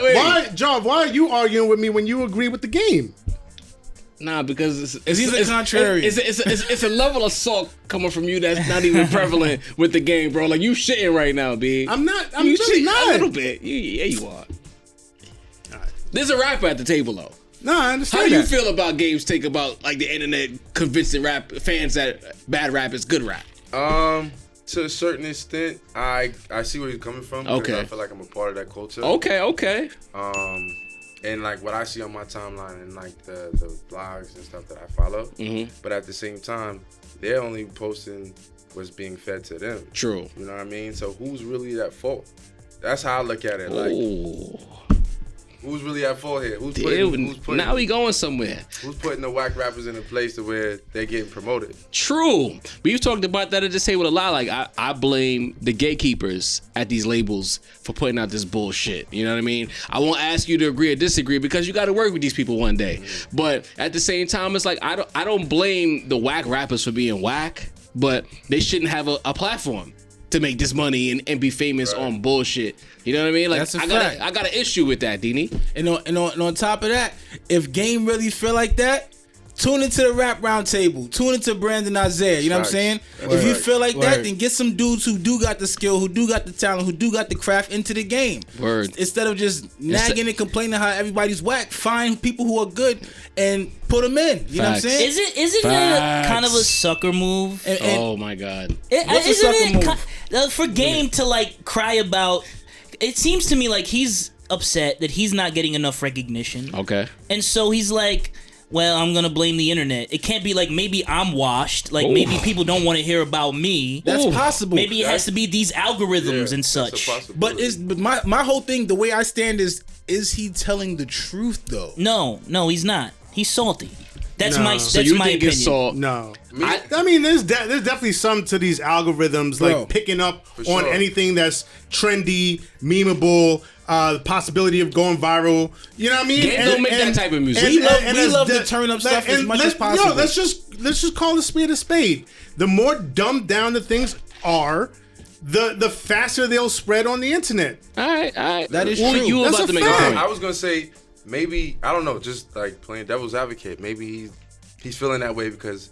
Why are you arguing with me when you agree with the game? Nah, because he's a contrarian. It's a level of assault coming from you that's not even prevalent with the game, bro. Like, you shitting right now, B. I'm not. I'm really not. A little bit. Yeah, you are. Right. There's a rapper at the table, though. No, I understand. How do you feel about Gabe's take about like the internet convincing fans that bad rap is good rap? To a certain extent, I see where you're coming from. Okay. I feel like I'm a part of that culture. Okay. And like what I see on my timeline and like the blogs and stuff that I follow. But at the same time, they're only posting what's being fed to them. True. You know what I mean? So who's really at fault? That's how I look at it. Like, who's really at fault here? Who's putting now we going somewhere. Who's putting the whack rappers in a place to where they're getting promoted? True. But you talked about that at this table a lot. Like, I blame the gatekeepers at these labels for putting out this bullshit. You know what I mean? I won't ask you to agree or disagree because you got to work with these people one day. But at the same time, it's like I don't blame the whack rappers for being whack, but they shouldn't have a platform to make this money and be famous on bullshit. You know what I mean? Like, I got an issue with that, Dini. And on top of that, if Game really feel like that, tune into the Rap Roundtable. Tune into Brandon Isaiah. You know what I'm saying? If you feel like that, then get some dudes who do got the skill, who do got the talent, who do got the craft into the game. Instead of just nagging and complaining how everybody's whack, find people who are good and put them in. You know what I'm saying? Isn't it kind of a sucker move? Oh my God. What's a sucker move? For Game to like cry about, it seems to me like he's upset that he's not getting enough recognition. Okay. And so he's like, well, I'm gonna blame the internet. It can't be like maybe I'm washed. Like maybe people don't want to hear about me. That's possible. Maybe it has to be these algorithms and such. But my whole thing, the way I stand is he telling the truth though? No, he's not. He's salty. That's my opinion. Salt? No, I mean there's definitely some to these algorithms, like picking up on anything that's trendy, memeable, the possibility of going viral. You know what I mean? Game don't make that type of music. We love to turn up stuff as much as possible. No, let's just call a spade a spade. The more dumbed down the things are, the faster they'll spread on the internet. All right. That is true. You were about to make a point. I was gonna say, maybe, I don't know, just like playing devil's advocate, maybe he's feeling that way because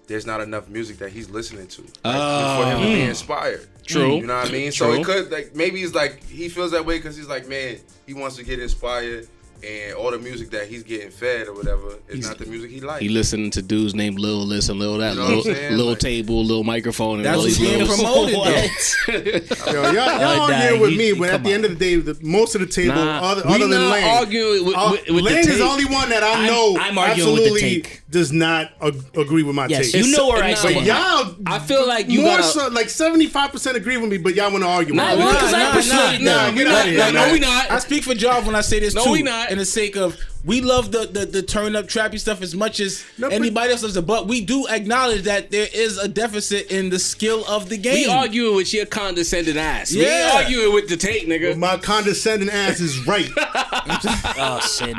there's not enough music that he's listening to for him to be inspired. True. You know what I mean? True. So it could, like, maybe he's like, he feels that way because he's like, man, he wants to get inspired and all the music that he's getting fed or whatever is not the music he likes. He listening to dudes named Lil this and Lil that, You know what I'm saying? Lil Like- table, Lil microphone, and That's all what's these being little. promoted. Yo, y'all arguing with me, but at the end of the day, most of the table, other than Lane, arguing with Lane the is take. the only one that I know I'm arguing with the absolutely take. does not agree with my Yes, take. you know where I It's- stand. But y'all, I feel like you more gotta. so, like 75% agree with me, but y'all want to argue. Nah, with me. because I persuaded them. get out of here, No, man. we not. I speak for Jarv when I say this No, too. we not. In the sake of we love the turn up trappy stuff as much as No, but- anybody else does, but we do acknowledge that there is a deficit in the skill of the game. We arguing with your condescending ass. Yeah. We ain't arguing with the take, nigga. My condescending ass is right. Oh, sin.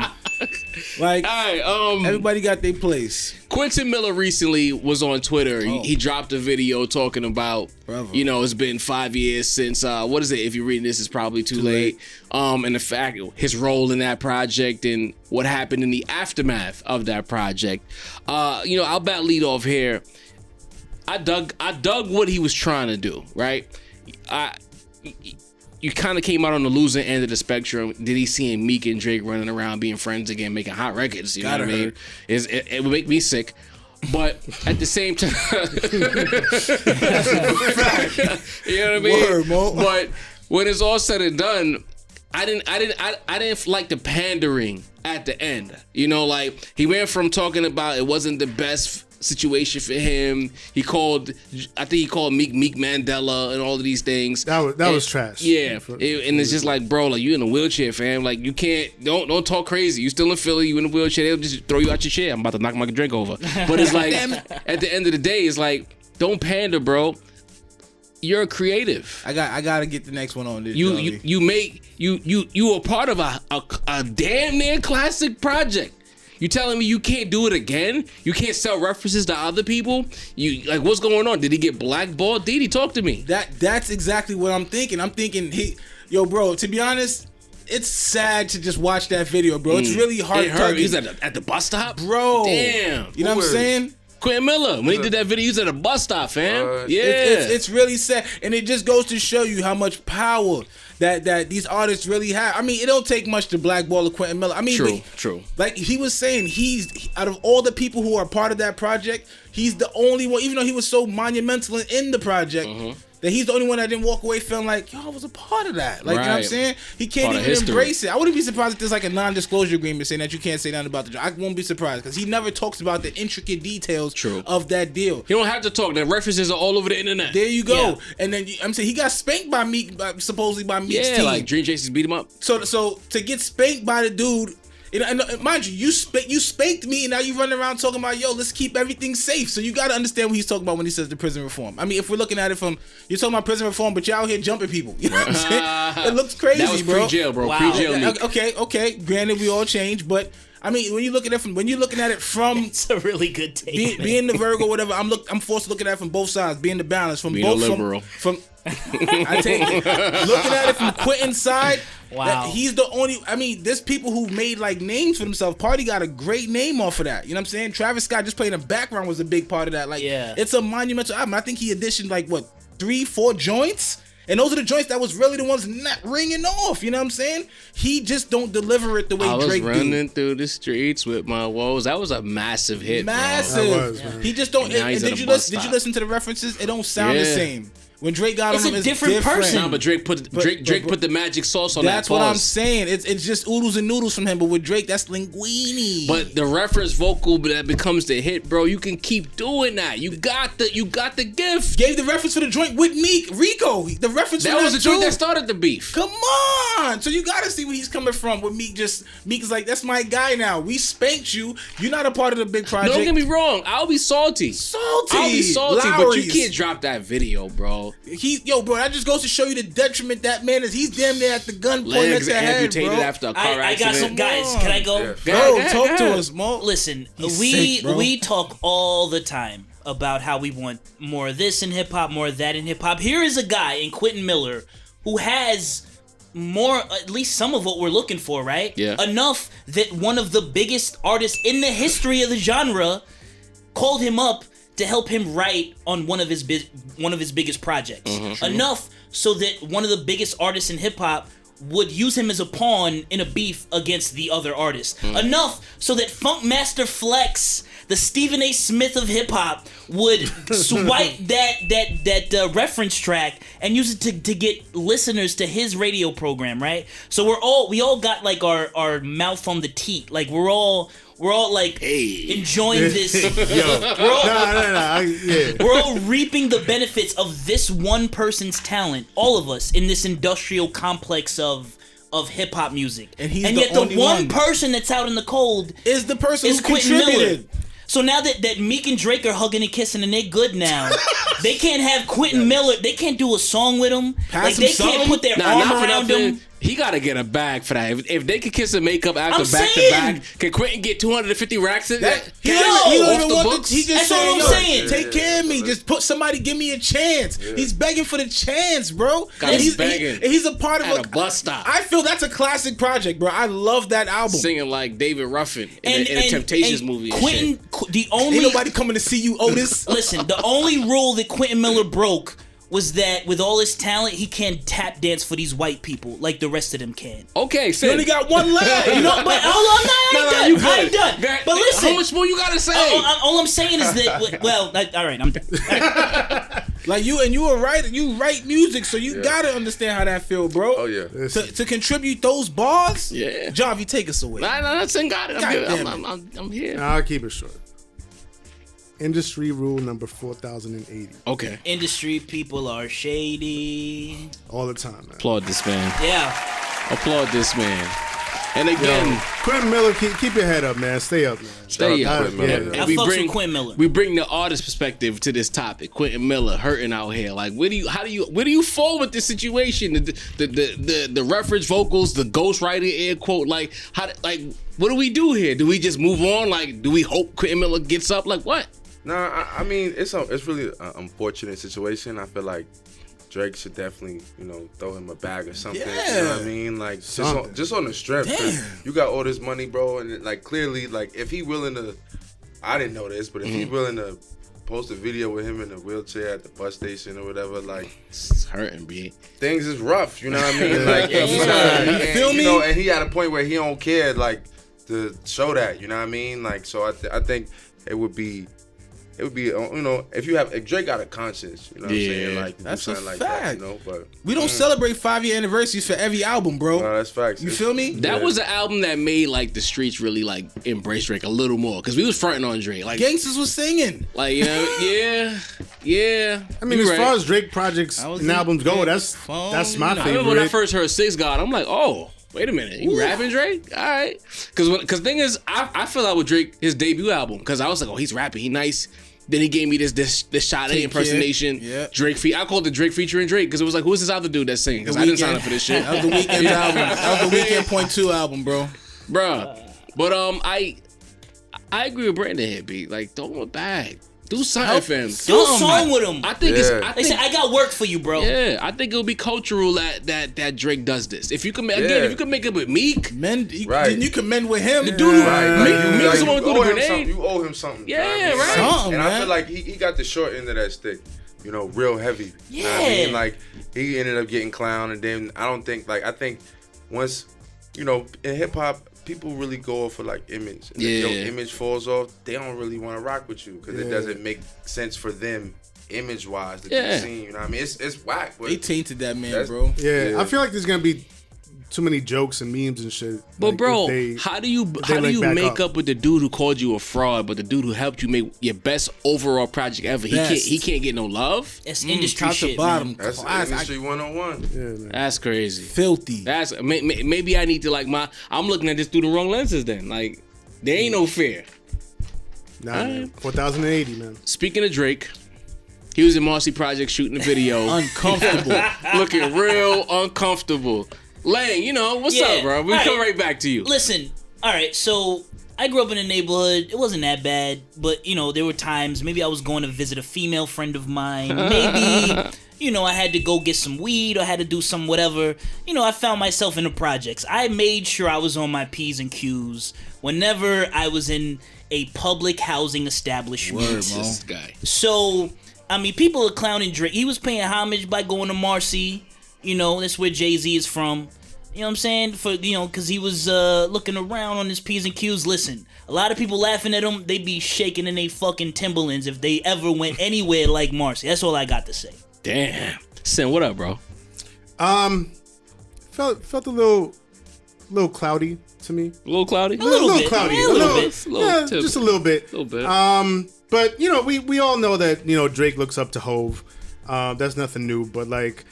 Like All right, everybody got their place. Quentin Miller recently was on Twitter. He dropped a video talking about, Bravo. you know, it's been 5 years since, what is it? If you're reading this, it's probably too late. And the fact, his role in that project and what happened in the aftermath of that project. You know, I'll about lead off here. I dug what he was trying to do, right? You kind of came out on the losing end of the spectrum. Did he see Meek and Drake running around being friends again, making hot records? You know what I mean? It would make me sick. But at the same time, you know what I mean? Word, Mo. But when it's all said and done, I didn't like the pandering at the end. You know, like he went from talking about it wasn't the best situation for him. I think he called Meek Mandela and all of these things. That was trash. Yeah, and it's just like, bro, like you in a wheelchair, fam. Like you can't, don't talk crazy. You still in Philly, you in a wheelchair. They'll just throw you out your chair. I'm about to knock my drink over. But it's like, at the end of the day, it's like, don't pander, bro. You're a creative. I gotta get the next one on this. You were part of a damn near classic project. You telling me you can't do it again? You can't sell references to other people? You like, what's going on? Did he get blackballed? Did he talk to me? That's exactly what I'm thinking. I'm thinking yo, bro. To be honest, it's sad to just watch that video, bro. It's really hard. It hurt. He's at the bus stop, bro. Damn. You know what I'm saying? Quentin Miller, when he did that video, he was at a bus stop, fam. Yeah. It's really sad, and it just goes to show you how much power that these artists really have. I mean, it don't take much to blackball a Quentin Miller. I mean, True. Like he was saying, he's out of all the people who are part of that project, he's the only one. Even though he was so monumental in the project, that he's the only one that didn't walk away feeling like, yo, I was a part of that. Like, you know what I'm saying? He can't Part of even history. embrace it. I wouldn't be surprised if there's like a non-disclosure agreement saying that you can't say nothing about the job. I won't be surprised because he never talks about the intricate details of that deal. You don't have to talk. The references are all over the internet. There you go. Yeah. And then I'm saying he got spanked by Meek, supposedly by Meek's team. like Dream Chasers beat him up. So to get spanked by the dude, and mind you, you spanked me, and now you running around talking about, yo, let's keep everything safe. So you got to understand what he's talking about when he says the prison reform. I mean, if we're looking at it from, you're talking about prison reform, but you're out here jumping people. You know what I'm saying? It looks crazy, That was bro. pre-jail, bro. Wow. Pre-jail Meek. Okay. Granted, we all change, but I mean, when you're looking at it from It's a really good take. being the Virgo, whatever, I'm forced to look at it from both sides, being the balance from Being both a liberal. from I take it. Looking at it from Quentin's side, Wow. that he's the only. I mean, there's people who made like names for themselves. Party got a great name off of that. You know what I'm saying? Travis Scott just playing in the background was a big part of that. Like, it's a monumental album. I think he auditioned like what 3-4 joints. And those are the joints that was really the ones not ringing off. You know what I'm saying? He just don't deliver it the way Drake do. I was running through the streets with my woes. That was a massive hit. Massive. That was, man. He just don't. And now he's And at did a you bus listen? Did stop. you listen to the references? It don't sound the Yeah. same. When Drake got It's on a him, different person. No, but Drake put the magic sauce on That's that. what I'm pause. saying. It's just oodles and noodles from him. But with Drake, that's linguine. But the reference vocal that becomes the hit, bro, you can keep doing that. You got the gift. Gave the reference for the joint with Meek, Rico. The reference That for was the too. joint that started the beef. Come on. So you gotta see where he's coming from. With Meek is like, that's my guy now. We spanked you. You're not a part of the big project. Don't get me wrong. I'll be salty. I'll be salty, but you Lowry's. can't drop that video, bro. Bro, that just goes to show you the detriment that man is. He's damn near at the gun pointing at Legs your head, amputated bro. after a car I got some accident. guys. Can I go? Yeah. Go, Go talk ahead. to us, Mo. Listen, He's we sick, bro. we talk all the time about how we want more of this in hip hop, more of that in hip hop. Here is a guy in Quentin Miller who has more, at least some of what we're looking for, right? Yeah. Enough that one of the biggest artists in the history of the genre called him up to help him write on one of his biggest projects. Enough so that one of the biggest artists in hip hop would use him as a pawn in a beef against the other artist. Enough so that Funkmaster Flex, the Stephen A. Smith of hip hop, would swipe that reference track and use it to get listeners to his radio program, right? So we all got like our mouth on the teat, like we're all like enjoying this. We're all reaping the benefits of this one person's talent, all of us in this industrial complex of hip hop music. And yet the one person that's out in the cold is the person who Quentin contributed. Miller. So now that Meek and Drake are hugging and kissing and they good now, they can't have Quentin Miller. They can't do a song with him. Like they can't put their arm around him. He gotta get a bag for that. If they could kiss and make up after back to back, can Quentin get 250 racks in that? He don't even want the, he just That's all I'm saying. Take care of me. Just put somebody, give me a chance. He's begging for the chance, bro. He's begging. He's a part of at a bus stop. I feel that's a classic project, bro. I love that album. Singing like David Ruffin in the Temptations movie. Quentin, the only ain't nobody coming to see you, Otis. Listen, the only rule that Quentin Miller broke was that with all his talent, he can't tap dance for these white people like the rest of them can. Okay, you only got one leg. You know, but I ain't done. But listen, how much more you gotta say? All I'm saying is that, well, all right, I'm done. Like you a writer, you write music, so you gotta understand how that feel, bro. Oh yeah. To contribute those bars, yeah. Javi, take us away. Nah, that's got it. I'm here. I'll keep it short. Industry rule number 4080. Okay. Industry people are shady. All the time, man. Applaud this man. Yeah. Applaud this man. And again, Quentin Miller, keep your head up, man. Stay up, man. Stay up. I fucks with Quentin Miller. We bring the artist perspective to this topic. Quentin Miller hurting out here. Like, where do you fall with this situation? The reference vocals, the ghostwriter air quote. Like, what do we do here? Do we just move on? Like, do we hope Quentin Miller gets up? Like, what? Nah, I mean, it's really an unfortunate situation. I feel like Drake should definitely, throw him a bag or something. Yeah. You know what I mean? Like, just on the strip. You got all this money, bro, and like clearly, like, if he willing to, I didn't know this, but if he willing to post a video with him in a wheelchair at the bus station or whatever, like, it's hurting, B. Things is rough. You know what I mean? Like, and feel me? And he at a point where he don't care, like, to show that. You know what I mean? Like, so I think it would be, if Drake got a conscience, you know what I'm saying? Like, that's a fact. That, but we don't celebrate 5-year anniversaries for every album, bro. No, that's facts. You feel me? That was an album that made like the streets really like embrace Drake a little more because we was fronting on Drake. Like gangsters was singing. Like, yeah. I mean, as far as Drake projects and albums go, that's my favorite. I remember when I first heard 6 God, I'm like, oh. Wait a minute, you rapping Drake? All right, because thing is, I fell out with Drake his debut album because I was like, oh, he's rapping, he nice. Then he gave me this shot at impersonation. Yeah. Drake I called it Drake featuring Drake because it was like, who's this other dude that's singing? Because I didn't sign up for this shit. That was the Weeknd's album. That was the Weeknd .2 album, bro. Bruh. But I agree with Brandon here, B. Like, throw him a bag. Do something for him. Do a song with him. I think they said, I got work for you, bro. Yeah, I think it'll be cultural that Drake does this. If you can make it with Meek, then you can mend with him. The dude who Meek's the one who threw the grenade. You owe him something. Yeah, right. Something, and man. I feel like he got the short end of that stick. Real heavy. Yeah. You know what I mean? Like, he ended up getting clowned, and then I think once, in hip hop, people really go off for like image. And if your image falls off, they don't really want to rock with you because it doesn't make sense for them image wise that you've seen. You know what I mean? It's whack. But they tainted that man, bro. Yeah, I feel like there's gonna be too many jokes and memes and shit. But like, bro, how do you make up with the dude who called you a fraud, but the dude who helped you make your best overall project ever? He can't get no love. It's industry top shit, to bottom. Man. That's industry 101. Yeah, man. That's crazy. Filthy. That's maybe I need to I'm looking at this through the wrong lenses. Then there ain't no fear. Nah, man. 4080, man. Speaking of Drake. He was in Marcy Project shooting a video. Uncomfortable. Looking real uncomfortable. Lang, what's up, bro? We come right back to you. Listen, all right, so I grew up in a neighborhood. It wasn't that bad, but, there were times maybe I was going to visit a female friend of mine. Maybe, I had to go get some weed or I had to do some whatever. I found myself in the projects. I made sure I was on my P's and Q's whenever I was in a public housing establishment. This guy. So, I mean, people are clowning Drake. He was paying homage by going to Marcy. That's where Jay-Z is from. You know what I'm saying? Because he was looking around on his P's and Q's. Listen, a lot of people laughing at him. They be shaking in they fucking Timberlands if they ever went anywhere like Marcy. That's all I got to say. Damn. Sin, what up, bro? Felt a little cloudy to me. A little cloudy? A little bit. Cloudy. Yeah, a little bit. Just a little bit. A little bit. But we all know that Drake looks up to Hove. That's nothing new. But like,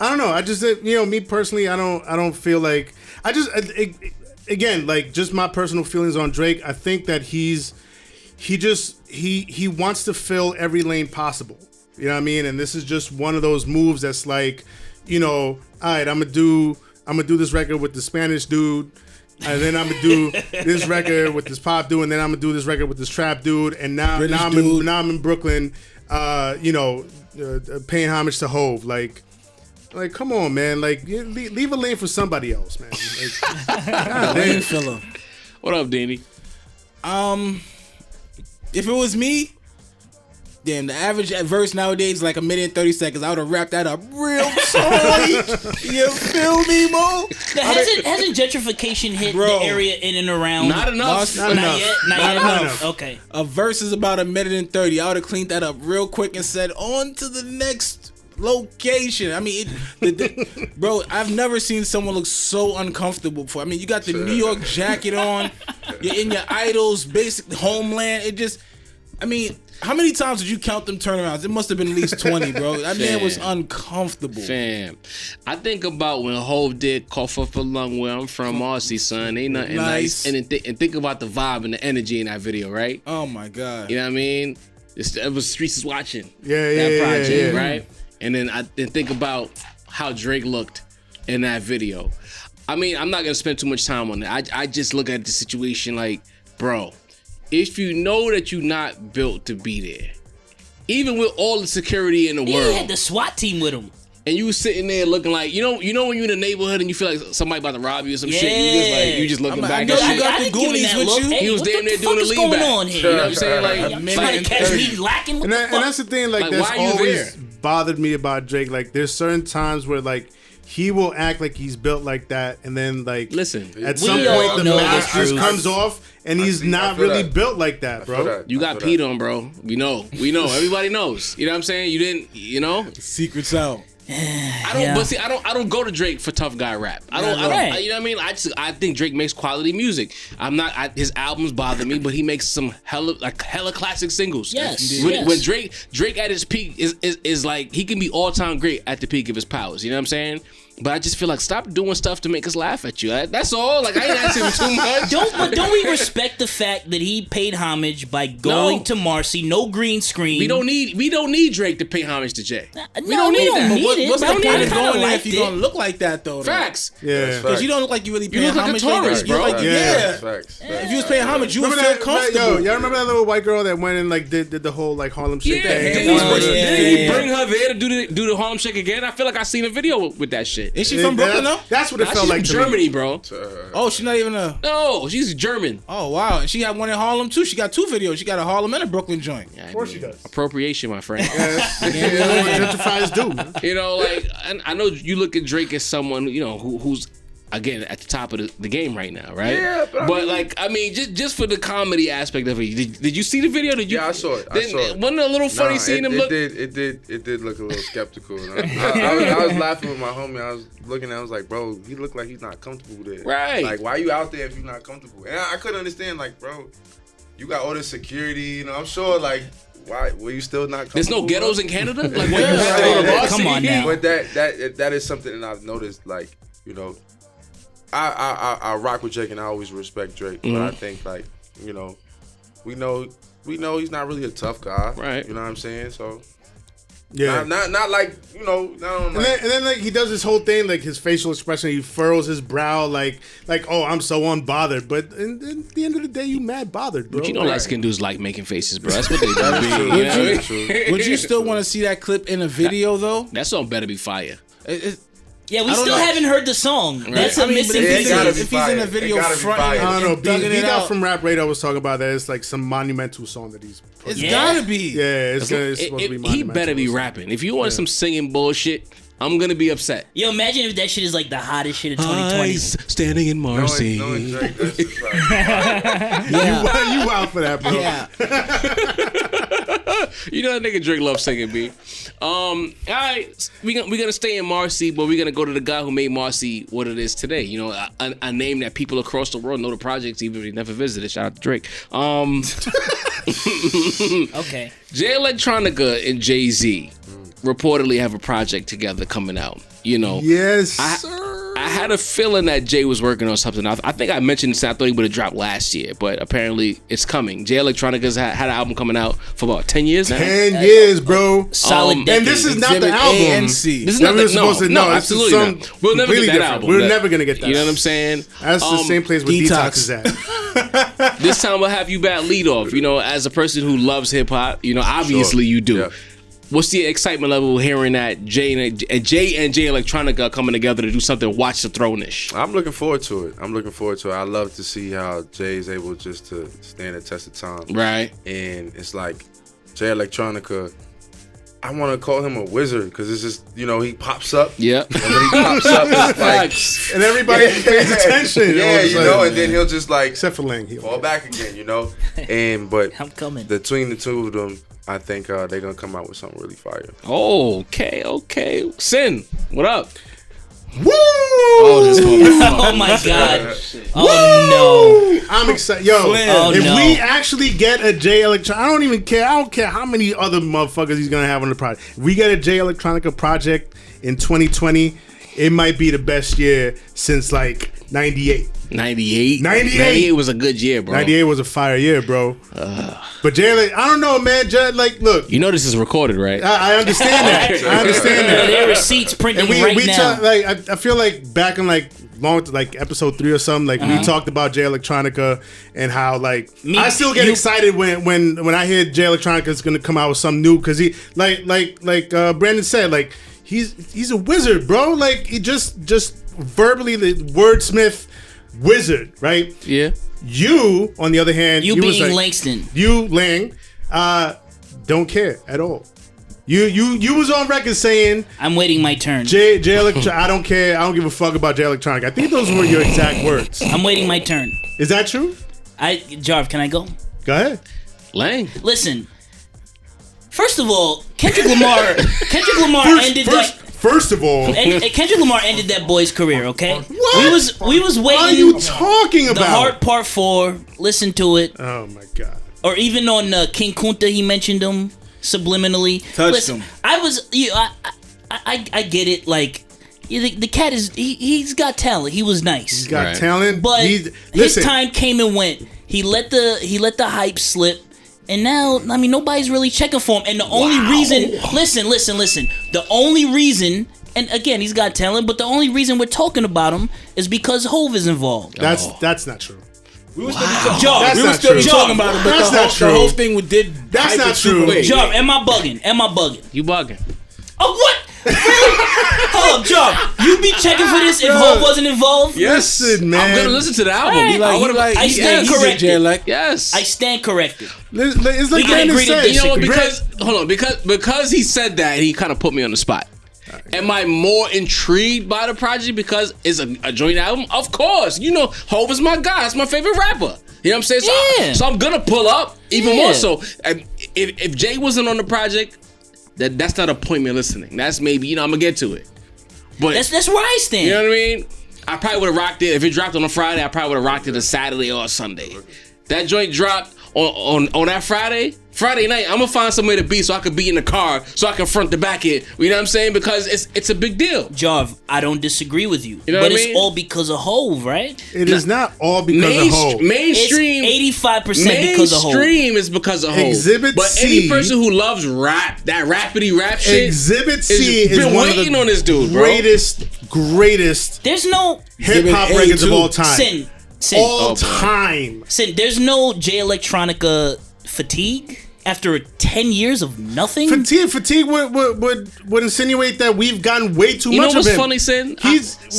I don't know. I just me personally, I don't feel like again, like, just my personal feelings on Drake. I think that he wants to fill every lane possible. You know what I mean? And this is just one of those moves that's like, all right, I'm gonna do this record with the Spanish dude, and then I'm gonna do this record with this pop dude, and then I'm gonna do this record with this trap dude, and now I'm in Brooklyn, paying homage to Hove. Like, come on, man. Like, leave a lane for somebody else, man. Like, lane filler. What up, Danny? If it was me, damn, the average verse nowadays is like 1 minute and 30 seconds. I would have wrapped that up real tight. You feel me, Mo? Hasn't gentrification hit the area in and around? Not enough. Not enough. Okay. A verse is about 1 minute and 30. I would have cleaned that up real quick and said, on to the next location. I mean, bro, I've never seen someone look so uncomfortable before. I mean, you got the New York jacket on. You're in your idol's basic homeland. How many times did you count them turnarounds? It must have been at least 20, bro. That man was uncomfortable. Fam. I think about when Hov did Cough Up a Lung, where I'm from, Marcy, son. Ain't nothing nice. And think about the vibe and the energy in that video, right? Oh, my God. You know what I mean? It was Streets is Watching. That project, right? And then think about how Drake looked in that video. I mean, I'm not going to spend too much time on that. I just look at the situation like, bro, if you know that you're not built to be there, even with all the security in the world. He had the SWAT team with him. And you was sitting there looking like, you know when you're in the neighborhood and you feel like somebody about to rob you or some shit, and you just looking back. I know you got the Goonies with you. Hey, he was damn near doing the lean back. On here? You know what I'm saying? Like, I'm trying to catch me lacking. And that's the thing. Like, that's why are you always there? bothered me about Drake. Like, there's certain times where like he will act like he's built like that, and then like, listen, at some point the mask just comes off, and he's not really built like that, bro. You got peed on, bro. We know. Everybody knows. You know what I'm saying? You didn't. Secrets out. I don't go to Drake for tough guy rap. I don't. You know what I mean? I think Drake makes quality music. His albums bother me, but he makes some hella classic singles. Yes. When Drake at his peak is like, he can be all time great at the peak of his powers. You know what I'm saying? But I just feel like, stop doing stuff to make us laugh at you. That's all. Like, I ain't asking too much. Don't we respect the fact that he paid homage by going to Marcy? No green screen. We don't need Drake to pay homage to Jay. We don't need it. What's the point of going there if you're gonna look like that though? Facts. Yeah. Because you don't look like you really paying homage. You look like a tourist, bro. Facts. If you was paying homage, you would feel comfortable. Y'all remember that little white girl that went and like did the whole like Harlem Shake thing? Did he bring her there to do the Harlem Shake again? I feel like I seen a video with that shit. Is she from Brooklyn though? That's what it felt like. She's from Germany, bro. Oh, she's not even No, she's German. Oh wow, she had one in Harlem too. She got 2 videos. She got a Harlem and a Brooklyn joint. Of course she does. Appropriation, my friend. Gentrifiers do, man. You know, like, I know you look at Drake as someone, who's again at the top of the game right now, right? Yeah, but I mean, just for the comedy aspect of it, did you see the video? Yeah, I saw it. Wasn't it a little funny seeing him look? It did look a little skeptical. I was laughing with my homie. I was looking at him, I was like, bro, he looked like he's not comfortable there. Right. Like, why you out there if you're not comfortable? And I couldn't understand, like, bro, you got all this security, I'm sure, like, why were you still not comfortable? There's no ghettos in Canada? Like, when you had to go to Boston? Come on now. But that is something that I've noticed, like, I rock with Drake and I always respect Drake, but I think, like, we know he's not really a tough guy, right? You know what I'm saying? So yeah, not like not and then like he does this whole thing, like his facial expression, he furrows his brow, like oh, I'm so unbothered, but at the end of the day, you mad bothered, bro. But light skinned dudes like making faces, bro. That's what they do. Would you still want to see that clip in a video though? That song better be fire. Yeah, we still haven't heard the song. Right. That's a missing piece. If he's in a video front, I don't know. B.i.g from Rap Radar was talking about that. It's like some monumental song that he's put. It's gotta be. Yeah, it's supposed to be monumental. He better be rapping. If you want some singing bullshit, I'm gonna be upset. Yo, imagine if that shit is like the hottest shit of 2020. Standing in Marcy. Knowing Drake, that's just like, You out for that, bro? Yeah. You know that nigga Drake loves singing, B. All right, we're gonna stay in Marcy, but we're gonna go to the guy who made Marcy what it is today. You know, a name that people across the world know the projects, even if they never visited. Shout out to Drake. Okay. Jay Electronica and Jay-Z reportedly have a project together coming out. You know, Yes, sir. I had a feeling that Jay was working on something. I think I mentioned this. I thought he would have dropped last year, but apparently it's coming. Jay Electronica's had an album coming out for about 10 years now. 10 years, bro. Solid decade. And this is not the Exhibit album. A and C. This is That not we were the, supposed to no, know. absolutely not. We'll never get that different. album. We're never gonna get that. You know what I'm saying? That's the same place where Detox. Detox is at. This time we'll have you back lead off. You know, as a person who loves hip hop, you know, obviously you do. Yeah. What's the excitement level hearing that Jay and Jay Electronica are coming together to do something Watch the Throne-ish? I'm looking forward to it. I love to see how Jay's able just to stand the test of time. Right. And it's like Jay Electronica, I want to call him a wizard because it's just, you know, he pops up. Yep. And when he pops up, it's like, And everybody pays attention. yeah, you know, like, and then he'll just like except for Lang. fall back again, you know. But I'm coming. between the two of them, I think they're gonna come out with something really fire. Okay. Sin, what up? Woo! Oh my god. Oh I'm excited. Yo, Oh, if no. we actually get a Jay Electronica, I don't even care. I don't care how many other motherfuckers he's gonna have on the project. If we get a Jay Electronica project in 2020, it might be the best year since like 98. 98. 98 was a good year, bro. 98 was a fire year, bro. But Jay, I don't know, man. Jay, like, look, You know this is recorded, right? I understand that. I understand no. that. There are receipts printing And right we now. talk, like I feel like back in like episode 3 or something, like we talked about Jay Electronica and how like I still get excited when I hear Jay Electronica is gonna come out with something new because he like Brandon said, like he's a wizard, bro. Like he just verbally the wordsmith wizard, right? Yeah. You, on the other hand, You was being like, Langston. you Lang, don't care at all. You was on record saying I'm waiting my turn. Jay Electronica, I don't care. I don't give a fuck about Jay Electronica. I think those were your exact words. I'm waiting my turn. Is that true? Jarv, can I go? Go ahead. Lang. Listen. First of all, Kendrick Lamar ended that. First of all, And Kendrick Lamar ended that boy's career. Okay, What? we was waiting. what are you talking about? The Heart Part 4. Listen to it. Oh my god. Or even on King Kunta, he mentioned him subliminally. Touched him. I get it. Like the cat is he's got talent. He was nice. He's got Right. talent, But his his time came and went. He let the hype slip. And now, I mean, nobody's really checking for him. And the only reason, listen. The only reason, and again, he's got talent, but the only reason we're talking about him is because Hove is involved. That's not true. We were Joe, That's we were not still true. talking about it, but That's the not true. whole thing we did. That's hype not it super true. late. Joe, am I bugging? You bugging. Oh, what? Really? Hold up, Joe. You be checking for this if Hove wasn't involved? Listen, man. I'm gonna listen to the album. Alright. I stand corrected. Yes. I stand corrected. It's like We can Brandon agree to said. disagree. You know what? Because he said that, he kind of put me on the spot. Am I more intrigued by the project because it's a joint album? Of course. You know, Hov is my guy. That's my favorite rapper. You know what I'm saying? Yeah. So I'm gonna pull up even Yeah. more so. And if Jay wasn't on the project, that's not a point me listening. That's maybe, I'm gonna get to it. But That's where I stand. you know what I mean? I probably would have rocked it. If it dropped on a Friday, I probably would have rocked it a Saturday or a Sunday. That joint dropped on that Friday night. I'm gonna find somewhere to be so I could be in the car so I can front the back it. You know what I'm saying? Because it's a big deal. Jarv, I don't disagree with you. You know but what I it's mean? all because of Hove, right? It is not all because of Hov. Mainstream. It's 85% because of Hov. Mainstream is because of Hov. Exhibit but C. any person who loves rap, that rappity rap shit, Exhibit C is been one of waiting the on this dude, bro. greatest There's no hip hop Exhibit A records of too. all time. sin. All time. Sin. There's no Jay Electronica fatigue after 10 years of nothing. Fatigue would insinuate that we've gotten way too You much know of what's him. funny, Sin?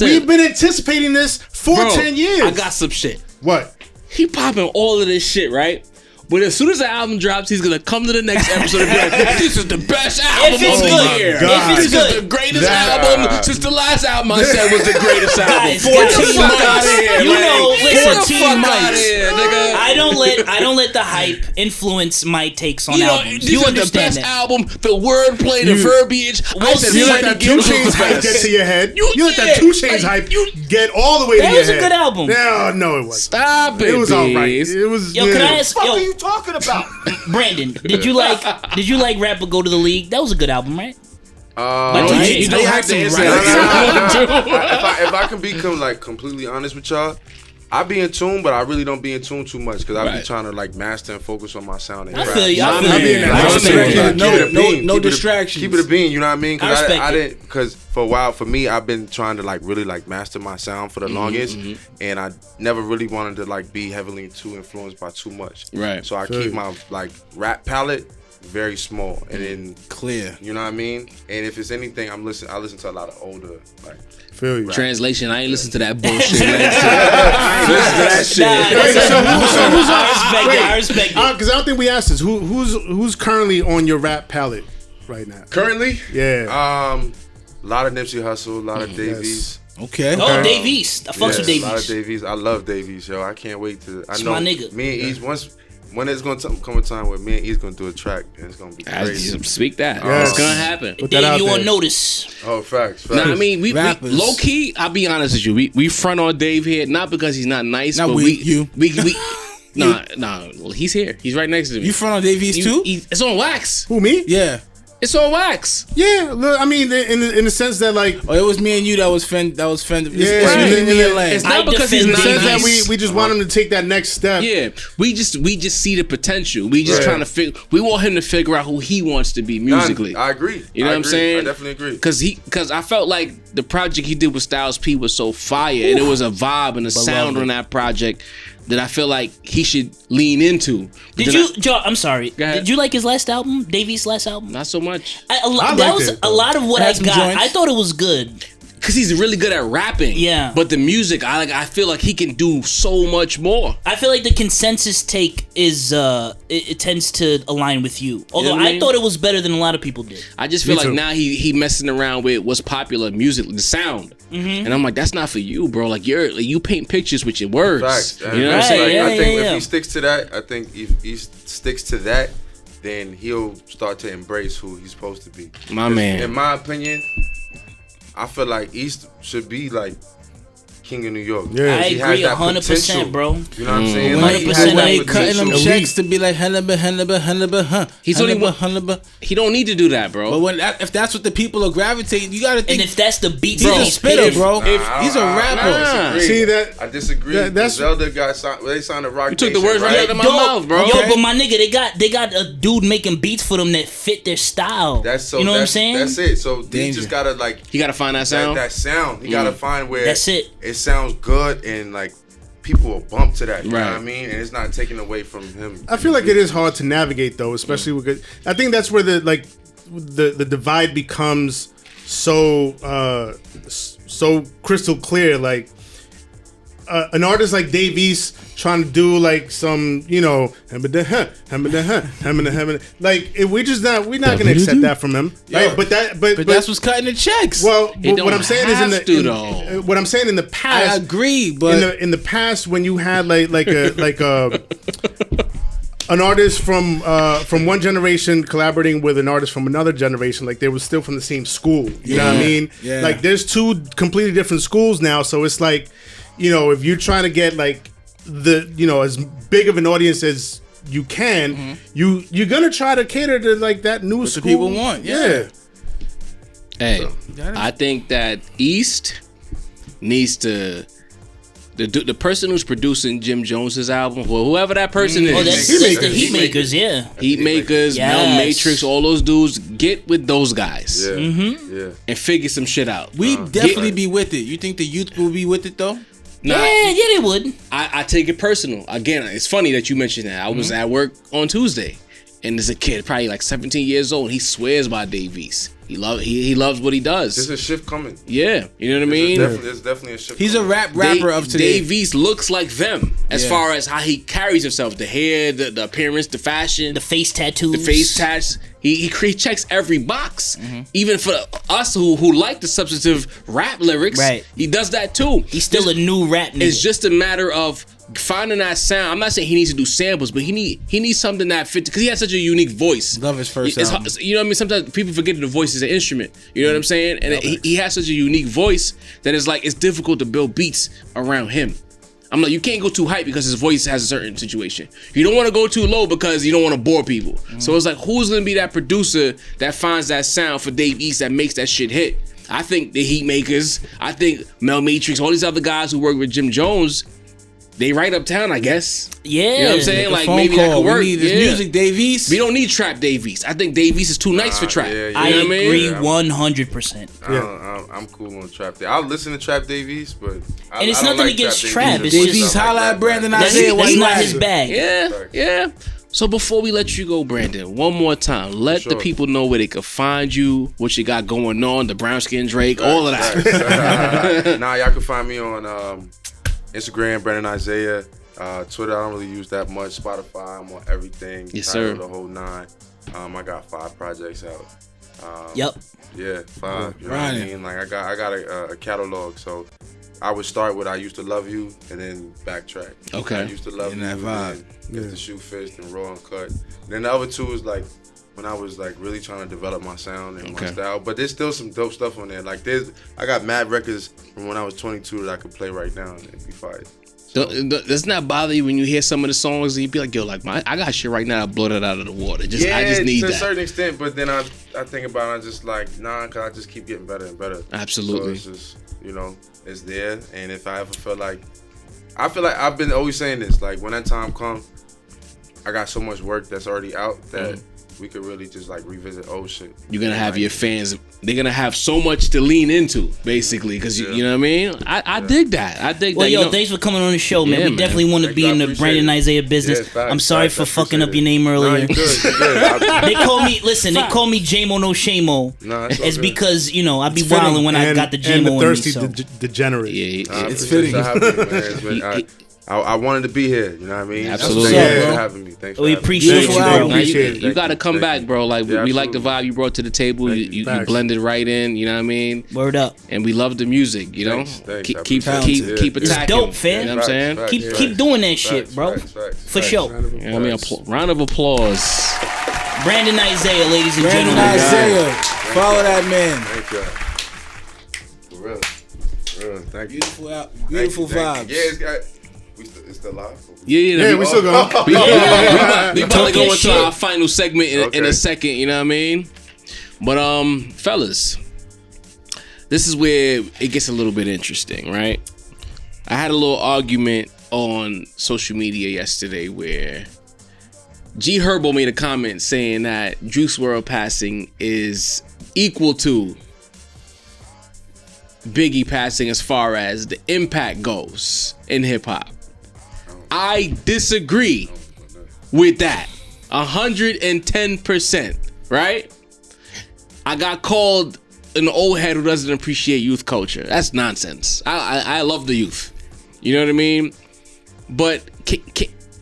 We've been anticipating this for Bro, 10 years. I got some shit. What? He popping all of this shit, right? But as soon as the album drops, he's gonna come to the next episode and be like, "This is the best album of the year. This is the greatest album since the last album I said was the greatest album." 14 months. You know, listen, 14 months. Nigga. I don't let the hype influence my takes on albums. You understand the best album, the wordplay, the verbiage. I said, you let that 2 Chainz hype get to your head. You let that 2 Chainz hype get all the way to your head. That was a good album. No, it wasn't. Stop it. It was all right. It was. Yo, can I ask? What the fuck are you talking about? Brandon, did you like Rapper Go to the League? That was a good album, right? You don't have to answer that. If I can be completely honest with y'all, I be in tune, but I really don't be in tune too much because I be trying to master and focus on my sound and I rap. feel you. No distractions. Keep it a bean, you know what I mean? Because I didn't. Because for a while, for me, I've been trying to really master my sound for the longest, and I never really wanted to be heavily too influenced by too much. Right. So I keep my rap palette very small and then clear. You know what I mean? And if it's anything, I listen to a lot of older Feel you. Translation, I ain't listen to that bullshit. I ain't listen to that shit. I respect it. Because I don't think we asked this. Who's currently on your rap palette right now? Currently? Yeah. A lot of Nipsey Hussle, a lot of Davies. Okay. Oh, Davies. I fucks with Davies. A lot of Davies. I love Davies, yo. I can't wait to. I know my nigga. Me and East when it's gonna come a time where me and E's gonna do a track and it's gonna be crazy. Speak that. Yes. It's gonna happen. Then you on notice. Oh, facts. Nah, I mean, we low key. I'll be honest with you. We front on Dave here, not because he's not nice, but we. Nah. Well, he's here. He's right next to me. You front on Davies too? It's on wax. Who, me? Yeah. It's on wax. Yeah, look, I mean, in the sense that it was me and you that was fended. Yeah, it's not because he's in the not sense that nice. we just want him to take that next step. Yeah, we just see the potential. We just trying to figure. We want him to figure out who he wants to be musically. I agree. You know what I'm saying? I definitely agree. Because I felt like the project he did with Styles P was so fire, and it was a vibe and a sound on that project that I feel like he should lean into. Joe, I'm sorry. Did you like his last album, Davies' last album? Not so much. That was a lot of what I got. Joints. I thought it was good. Because he's really good at rapping. Yeah. But the music, I feel like he can do so much more. I feel like the consensus take is, it tends to align with you. Although I thought it was better than a lot of people did. I just feel like now he messing around with what's popular music, the sound. Mm-hmm. And I'm like, that's not for you, bro. Like you paint pictures with your words. Facts. You know what I'm saying? I think if he sticks to that, then he'll start to embrace who he's supposed to be. My man. In my opinion, I feel like East should be like King of New York. Yeah, I agree 100%, bro. You know what I'm saying? 100%. Like cutting them checks to be like He's only he don't need to do that, bro. But if that's what the people are gravitating, you gotta think. And if that's the beat, he's a spitter, bro. He's a rapper. See that? I disagree. Zelda got signed. They signed a rock. You took the words right out of my mouth, bro. Yo, but my nigga, they got a dude making beats for them that fit their style. You know what I'm saying? That's it. So he just gotta he gotta find that sound. That sound. He gotta find where that's it. It sounds good and people will bump to that. You know what I mean? And it's not taken away from him. I feel like it is hard to navigate though, especially with. I think that's where the divide becomes so crystal clear. Like an artist like Dave East trying to do some we're not gonna accept that from him, right? But that's what's cutting the checks. Well, what I'm saying is what I'm saying in the past. I agree, but in the past when you had an artist from one generation collaborating with an artist from another generation, they were still from the same school. You know what I mean? Yeah. There's two completely different schools now, so it's if you're trying to get as big of an audience as you can, you're gonna try to cater to that new school. The people want, yeah. Hey, I think that East needs to. The person who's producing Jim Jones's album, well, whoever that person is. Oh, that's the Heatmakers, yeah. Heatmakers, Mel Matrix, all those dudes, get with those guys. Yeah. Mm-hmm. Yeah. And figure some shit out. We'd definitely be with it. You think the youth will be with it, though? Yeah, they would. I take it personal. Again, it's funny that you mentioned that. I was at work on Tuesday, and there's a kid probably like 17 years old. And he swears by Dave East. He loves what he does. There's a shift coming. Yeah, you know what I mean. There's definitely a shift. He's a rapper of today. Dave East looks like them as far as how he carries himself, the hair, the appearance, the fashion, the face tattoos, the face tats. He checks every box, even for us who like the substantive rap lyrics. Right, he does that too. He's still a new rap nigga. It's just a matter of finding that sound. I'm not saying he needs to do samples, but he needs something that fits because he has such a unique voice. Love his first album. You know what I mean? Sometimes people forget that the voice is an instrument. You know what I'm saying? And he has such a unique voice that it's difficult to build beats around him. I'm like, you can't go too high because his voice has a certain situation. You don't want to go too low because you don't want to bore people. So it's like, who's going to be that producer that finds that sound for Dave East that makes that shit hit? I think the Heatmakers, I think Mel Matrix, all these other guys who work with Jim Jones, they right uptown, I guess. Yeah. You know what I'm saying? Like, maybe that could work. We need this music, Dave East. We don't need trap Dave East. I think Dave East is too nice for trap. I agree 100%. I'm cool on trap. I'll listen to trap Dave East, but and it's nothing against trap. It's Dave East, holla at Brandon Isaiah. That's not his bag. Yeah. So before we let you go, Brandon, one more time, let the people know where they can find you, what you got going on, the brown skin Drake, all of that. Nah, y'all can find me on Instagram, Brandon Isaiah. Twitter, I don't really use that much. Spotify, I'm on everything. Yes, sir. The whole 9. I got 5 projects out. Yep. Yeah, 5. You know what I mean? Like I got a catalog. So I would start with I Used to Love You and then backtrack. Okay. I Used to Love You. That vibe. The Shoe Fist and Raw and Cut. And then the other 2 is like when I was like really trying to develop my sound and my style. But there's still some dope stuff on there. Like I got mad records from when I was 22 that I could play right now and it'd be fire. So, doesn't that bother you when you hear some of the songs and you be like, yo, like I got shit right now, I blow that out of the water. I just need that. To a certain extent, but then I think about it, I'm just like, nah, cause I just keep getting better and better. Absolutely. So it's just, it's there. And if I ever feel like I've been always saying this, like when that time comes, I got so much work that's already out that we could really just like revisit old shit. You're gonna have your fans. They're gonna have so much to lean into, basically, because you know what I mean. I dig that. I dig that. Well, thanks for coming on the show, man. We definitely want to be in the Brandon Isaiah business. I'm sorry for fucking up your name earlier. Nah, you good. They call me. Listen, they call me J-Mo no Shamo. Nah, it's because I be wilding when I got the J-Mo and the thirsty in me. So. Degenerate. Yeah, it's fitting. I wanted to be here, you know what I mean? Absolutely. Thanks for having me. Thanks for we appreciate you, bro. You got to come back, bro. Like we like the vibe you brought to the table. You blended right in, you know what I mean? Word up. And we love the music, you know? Thanks. Keep attacking. It's dope, fam. You know what I'm saying? Keep doing that shit, bro. For sure. You know what I mean? Round of applause. Brandon Isaiah, ladies and gentlemen. Brandon Isaiah. Follow that man. Thank you. For real. Thank you. Beautiful vibes. Yeah, it's still live. Yeah, we still going. We probably go into our final segment in a second, you know what I mean? But fellas, this is where it gets a little bit interesting, right? I had a little argument on social media yesterday where G-Herbo made a comment saying that Juice WRLD passing is equal to Biggie passing as far as the impact goes in hip-hop. I disagree with that 110%, right? I got called an old head who doesn't appreciate youth culture. That's nonsense. I love the youth. You know what I mean? But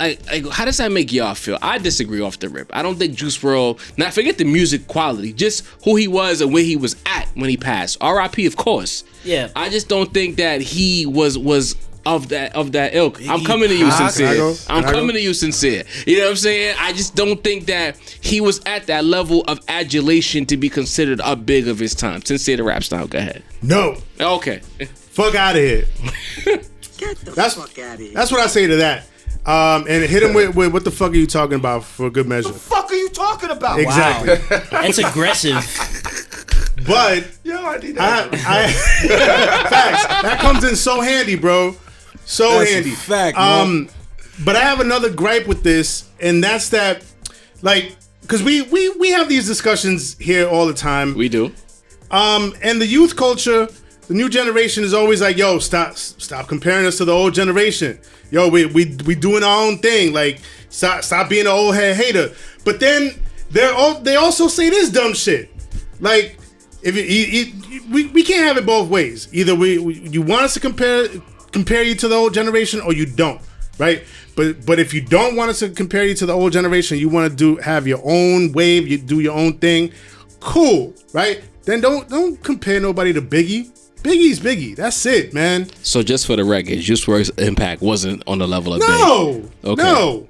how does that make y'all feel? I disagree off the rip. I don't think Juice WRLD, not forget the music quality, just who he was and where he was at when he passed. R.I.P. of course. Yeah. I just don't think that he was of that ilk. I'm coming to you sincere. I'm coming to you sincere. You know what I'm saying? I just don't think that he was at that level of adulation to be considered a big of his time. Sincere the rap style. Go ahead. No. Okay. Fuck out of here. Get the fuck out of here. That's what I say to that. And hit him with what the fuck are you talking about for good measure? What the fuck are you talking about? Exactly. Wow. That's aggressive. But I need that. Facts. That comes in so handy, bro. So that's handy. A fact, but I have another gripe with this, and that's that, like, because we have these discussions here all the time. We do. And the youth culture, the new generation is always like, yo, stop comparing us to the old generation. Yo, we doing our own thing. Like, Stop being an old head hater. But then they also say this dumb shit. Like, if we can't have it both ways. Either you want us to compare you to the old generation, or you don't, right? But if you don't want us to compare you to the old generation, you want to have your own wave, you do your own thing, cool, right? Then don't compare nobody to Biggie. Biggie's Biggie. That's it, man. So just for the record, Juice WRLD's impact wasn't on the level of Big. Okay.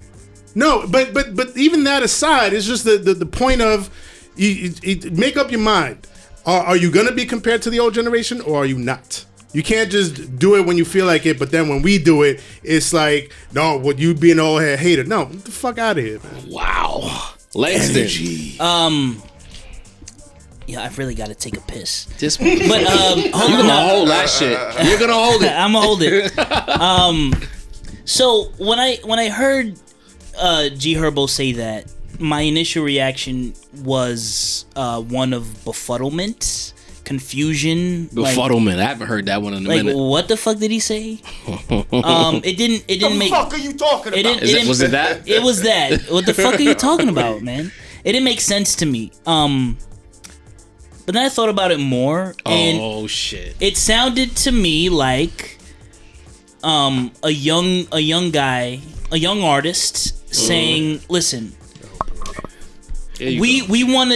No. But even that aside, it's just the point of you make up your mind. Are you gonna be compared to the old generation, or are you not? You can't just do it when you feel like it, but then when we do it, it's like, no, what, you be an old head hater. No, get the fuck out of here, man. Wow. Langston. Yeah, I've really got to take a piss. But you're gonna hold that shit. You're gonna hold it. I'm gonna hold it. So when I heard G-Herbo say that, my initial reaction was one of befuddlement, confusion. Befuddlement. I haven't heard that one in a minute. What the fuck did he say? It didn't make. What the fuck are you talking about? Was it that? It was that. What the fuck are you talking about, man? It didn't make sense to me. But then I thought about it more, and shit! It sounded to me like a young guy, a young artist saying, "Listen, we want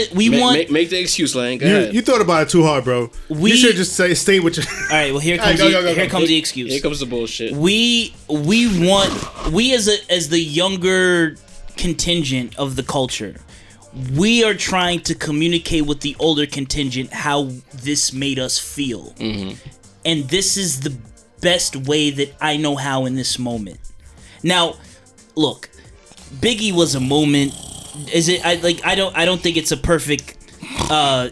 make the excuse, Lang. Go ahead. You thought about it too hard, bro. You should just stay with your. All right, well here comes the excuse. Here comes the bullshit. We as the younger contingent of the culture, we are trying to communicate with the older contingent how this made us feel. Mm-hmm. And this is the best way that I know how in this moment. Now, look, Biggie was a moment. Is it? I don't think it's a perfect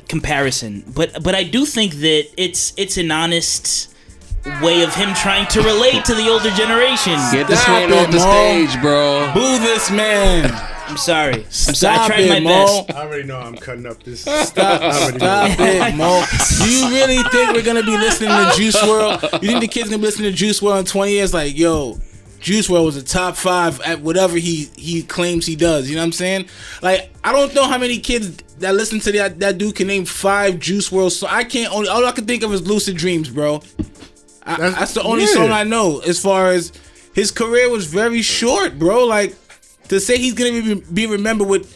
comparison, but I do think that it's an honest way of him trying to relate to the older generation. Get this man off the stage, bro. Boo this man. I'm sorry. Stop I tried my best. I already know I'm cutting up this. Stop it, Mo. Do you really think we're gonna be listening to Juice WRLD? You think the kids gonna be listening to Juice WRLD in 20 years? Like, yo, Juice WRLD was a top 5 at whatever he claims he does. You know what I'm saying? Like, I don't know how many kids that listen to that dude can name 5 Juice WRLD songs. All I can think of is Lucid Dreams, bro. That's the only song I know. As far as his career was very short, bro. Like, to say he's gonna be remembered with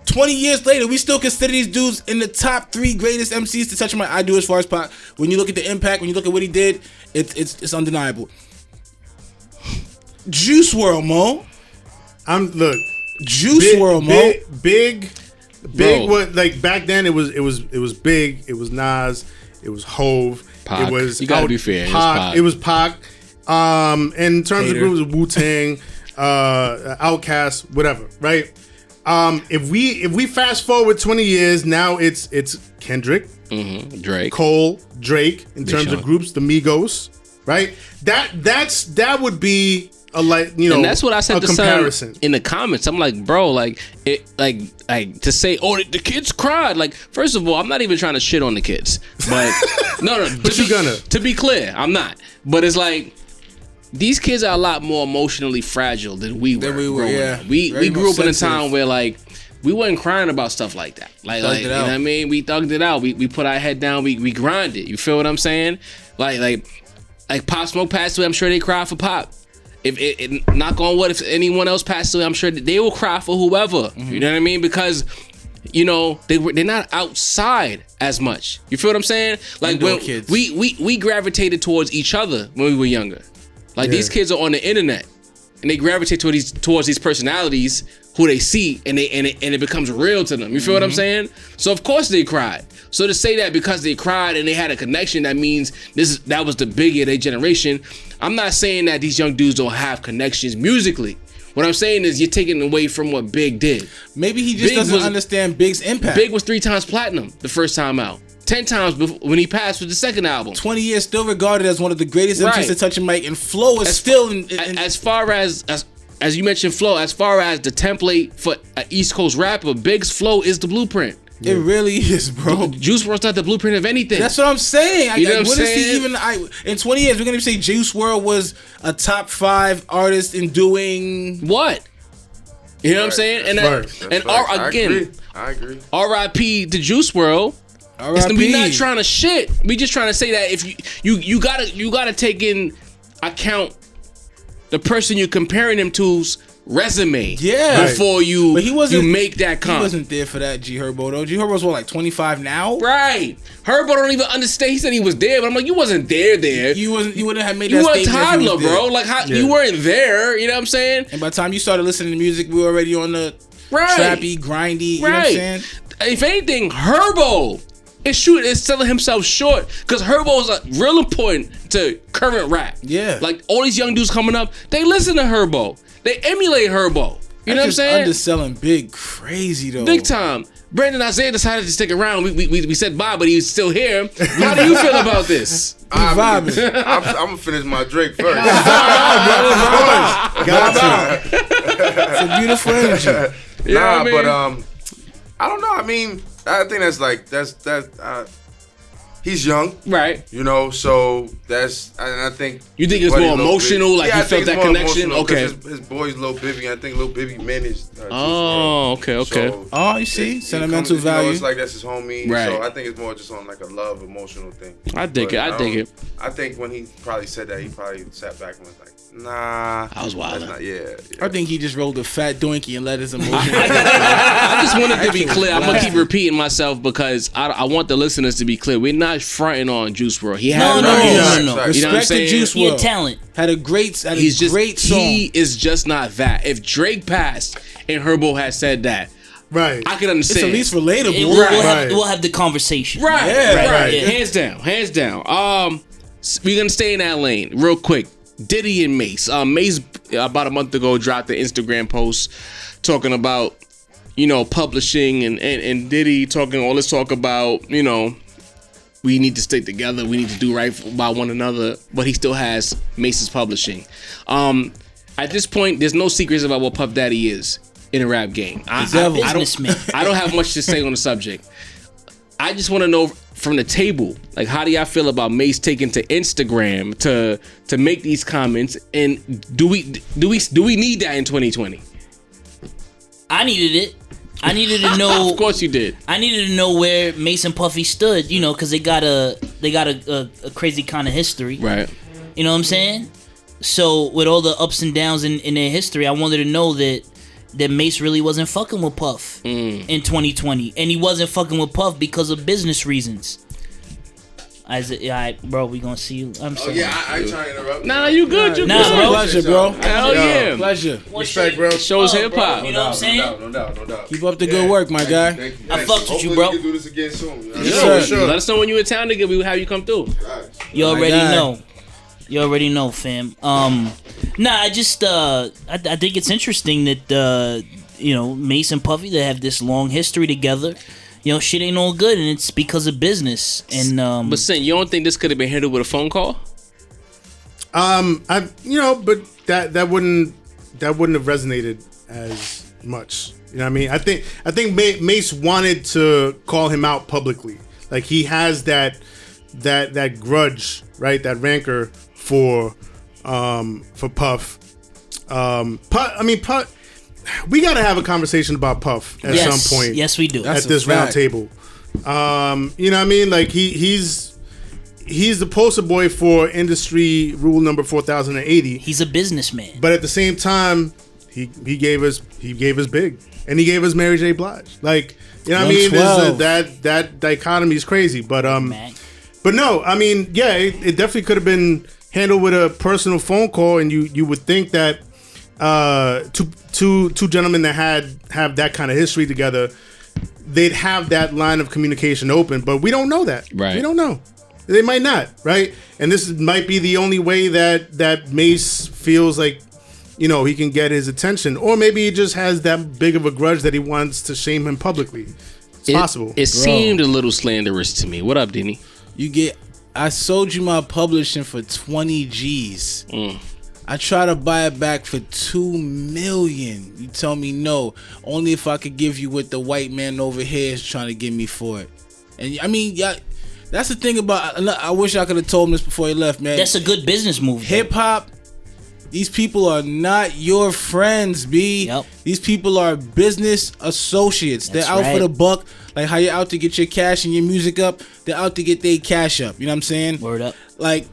20 years later, we still consider these dudes in the top 3 greatest MCs to touch my. I do as far as pop. When you look at the impact, when you look at what he did, it's undeniable. Juice WRLD, Mo. Juice WRLD, Mo. Big. What, like, back then it was Big. It was Nas. It was Hove. Pac. It was. You gotta be fair. Pac. It was Pac. In terms of groups, Wu-Tang. Outkast, whatever, right? If we fast forward 20 years, now it's Kendrick, Drake, Cole, Drake. In terms of groups, the Migos, right? That would be a, like, you know, and that's what I said to comparison son in the comments. I'm like, bro, like to say, oh, the kids cried. Like, first of all, I'm not even trying to shit on the kids, but no, but you're gonna. To be clear, I'm not. But it's like, these kids are a lot more emotionally fragile than we were. Yeah. We grew up in a time where, like, we wasn't crying about stuff like that. Like you know what I mean? We thugged it out. We put our head down. We grinded. You feel what I'm saying? Like Pop Smoke passed away. I'm sure they cried for Pop. If knock on wood, if anyone else passed away, I'm sure that they will cry for whoever. Mm-hmm. You know what I mean? Because, you know, they're not outside as much. You feel what I'm saying? Like, when kids. we gravitated towards each other when we were younger. Like, these kids are on the internet, and they gravitate towards these personalities who they see, and it becomes real to them. You feel what I'm saying? So of course they cried. So to say that because they cried and they had a connection, that means that was the Biggie of their generation. I'm not saying that these young dudes don't have connections musically. What I'm saying is you're taking away from what Big did. Maybe he just doesn't understand Big's impact. Big was 3 times platinum the first time out. 10 times when he passed with the second album. 20 years still regarded as one of the greatest MCs to touch a mic, and flow is still as far as you mentioned, flow. As far as the template for an East Coast rapper, Big's flow is the blueprint. It really is, bro. Juice WRLD's not the blueprint of anything. That's what I'm saying. You know what I'm saying? In 20 years, we're gonna say Juice WRLD was a top 5 artist in doing what? You know what I'm saying? And I agree. R.I.P. to Juice WRLD. We not trying to shit. We just trying to say that if you gotta take in account the person you're comparing him to's resume. Yeah. Before you make that comment. He wasn't there for that G-Herbo though. G-Herbo's what, like 25 now? Right. Herbo don't even understand. He said he was there, but I'm like, you wasn't there. You wouldn't have made that statement. You were a toddler, bro. Like you weren't there. You know what I'm saying? And by the time you started listening to music, we were already on the trappy, grindy. You know what I'm saying? If anything, Herbo is selling himself short because Herbo is real important to current rap. Yeah. Like all these young dudes coming up, they listen to Herbo. They emulate Herbo. You know what I'm saying? Underselling big crazy though. Big time. Brandon Isaiah decided to stick around. We said bye, but he's still here. How do you feel about this? I'm gonna finish my Drake first. It's a beautiful energy. But I don't know. I mean, I think he's young, right? You know, so I think. You think it's more emotional, like he felt that connection? Okay. His boy's Lil Bibby. I think Lil Bibby managed. Okay. So, you see, sentimental value. It's like that's his homie. Right. So I think it's more just on like a love, emotional thing. I dig it. I think when he probably said that, he probably sat back and was like, nah. I was wild. Yeah. I think he just rolled a fat doinky and let his emotions. I just wanted to be clear. I'm gonna keep repeating myself because I want the listeners to be clear. We're not fronting on Juice WRLD. He had no. Respect to Juice WRLD. He had talent. Had a great song. He is just not that. If Drake passed and Herbo had said that, right, I could understand. It's at least relatable. We'll have the conversation. Right. Yeah, right. Hands down. We're gonna stay in that lane real quick. Diddy and Mace. Mace about a month ago dropped the Instagram post talking about, publishing and Diddy talking all this talk about, we need to stick together. We need to do right by one another. But he still has Mace's publishing. At this point, there's no secrets about what Puff Daddy is in a rap game. I don't have much to say on the subject. I just want to know from the table, like, how do y'all feel about Mace taking to Instagram to make these comments? And do we need that in 2020? I needed it. I needed to know. Of course you did. I needed to know where Mace and Puffy stood, because they got a crazy kind of history. Right. You know what I'm saying? So with all the ups and downs in their history, I wanted to know that Mace really wasn't fucking with Puff in 2020. And he wasn't fucking with Puff because of business reasons. Bro, we gonna see you. I'm sorry. I ain't trying to interrupt. Nah, you good. You good. Pleasure, bro. Hell yeah. Pleasure. Respect, bro. Shows hip hop. You know what I'm saying? No doubt. Keep up the good work, my guy. Thank you. I fucked with you, bro. We can do this again soon. Yes, sure. Let us know when you in town again. We will have you come through. You already know. You already know, fam. I just I think it's interesting that Mace and Puffy, they have this long history together. Shit ain't all good, and it's because of business. And but Sin, you don't think this could have been handled with a phone call? but that wouldn't have resonated as much. You know what I mean? I think Mace wanted to call him out publicly. Like, he has that grudge, right? That rancor for Puff. Puff. We got to have a conversation about Puff at some point. Yes, we do. At this round table. You know what I mean? Like, he's the poster boy for industry rule number 4080. He's a businessman. But at the same time, he gave us Big, and he gave us Mary J. Blige. Like, you know what I mean? That dichotomy is crazy. But no, I mean, yeah, it definitely could have been handled with a personal phone call, and you would think that two gentlemen that have that kind of history together, they'd have that line of communication open, but we don't know that. Right. We don't know. They might not, right? And this might be the only way that Mace feels like, he can get his attention, or maybe he just has that big of a grudge that he wants to shame him publicly. It's possible. It seemed a little slanderous to me. What up, Denny? I sold you my publishing for 20 G's. I try to buy it back for $2 million. You tell me no. Only if I could give you what the white man over here is trying to give me for it. And I mean, that's the thing about. I wish I could have told him this before he left, man. That's a good business move. Hip hop These people are not your friends, B. Yep. These people are business associates. That's They're out right. for the buck. Like how you're out to get your cash and your music up. They're out to get their cash up. You know what I'm saying? Word up. Like,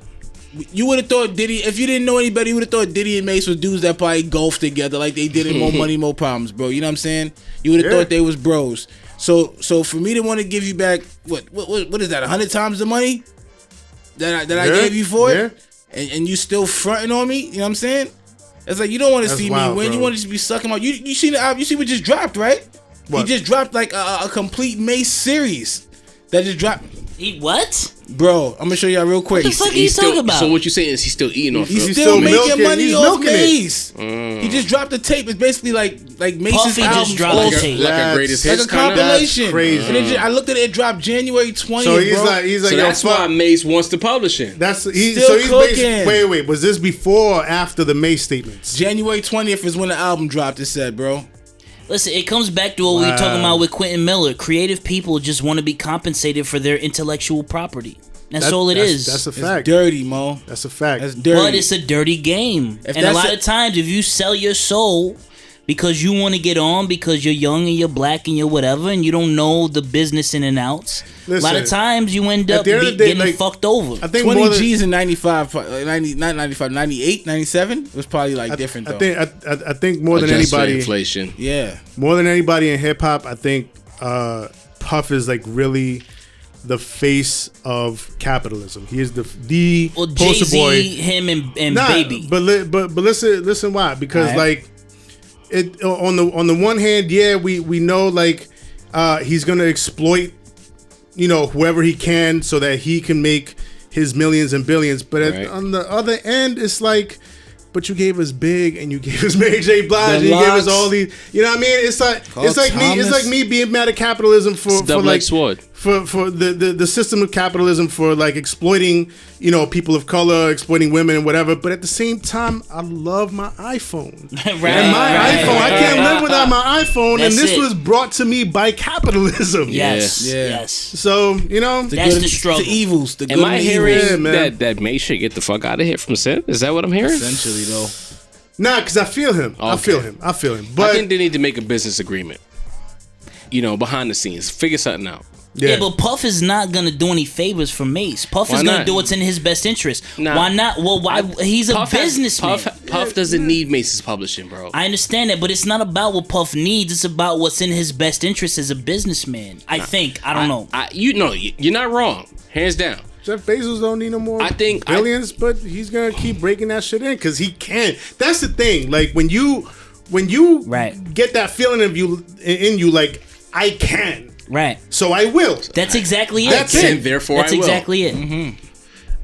you would have thought Diddy, if you didn't know anybody, you would have thought Diddy and Mace was dudes that probably golf together like they did in More Money, More Problems, bro. You know what I'm saying? You would have thought they was bros. So for me to want to give you back, what is that, 100 times the money that I gave you for it? And you still fronting on me? You know what I'm saying? It's like, you don't want to see wild, me win. Bro. You want to just be sucking my... You see the album? You see what just dropped, right? What? He just dropped like a complete Mace series that just dropped... What? Bro, I'm gonna show y'all real quick. What the fuck are you talking about? So what you saying is he's still eating off? He's still making money off Mace. He just dropped the tape. It's basically like Mace's Puffy album. Just dropped the tape. Like a greatest hits. Like a compilation. That's crazy. I looked at it. It dropped January 20th. So he's bro. like, so that's why Mace wants the publishing. He's cooking. Wait. Was this before or after the Mace statements? January 20th is when the album dropped. It said, bro. Listen, it comes back to what we were talking about with Quentin Miller. Creative people just want to be compensated for their intellectual property. That's all it is. That's a fact. It's dirty, Mo. That's a fact. That's dirty. But it's a dirty game. And a lot of times, if you sell your soul because you want to get on, because you're young and you're black and you're whatever, and you don't know the business in and outs, a lot of times you end up getting fucked over. I think 20 G's in 95, 90, not 95, 98, 97 was probably like different though. I think more than anybody, inflation. Yeah. More than anybody in hip hop, I think Puff is like really the face of capitalism. He is the poster Jay-Z, boy. him and Baby. But listen why? Because like it on the one hand, yeah, we know like he's gonna exploit, you know, whoever he can so that he can make his millions and billions. But on the other end, it's like, but you gave us Big and you gave us Mary J. Blige and you gave us all these. You know what I mean? It's like me being mad at capitalism for like sword. For the system of capitalism for like exploiting, you know, people of color, exploiting women and whatever. But at the same time, I love my iPhone. iPhone, I can't live without my iPhone. And this was brought to me by capitalism. Yes. So, you know, that's the struggle. The evils. The good Am I hearing man. that Mace should get the fuck out of here from Sin? Is that what I'm hearing? Essentially, though. Nah, because I feel him. Okay. I feel him. But I think they need to make a business agreement. You know, behind the scenes, figure something out. Yeah, but Puff is not gonna do any favors for Mace. Puff is gonna do what's in his best interest. Nah. Why not? Well, why? He's a businessman. Puff doesn't need Mace's publishing, bro. I understand that, but it's not about what Puff needs. It's about what's in his best interest as a businessman. I think. I don't know. You're not wrong. Hands down. Jeff Bezos don't need no more billions, but he's gonna keep breaking that shit in because he can. That's the thing. Like when you get that feeling of you in you, like I can. Right. So I will. That's exactly it. That's it. Therefore, That's I will. exactly it. Mm-hmm.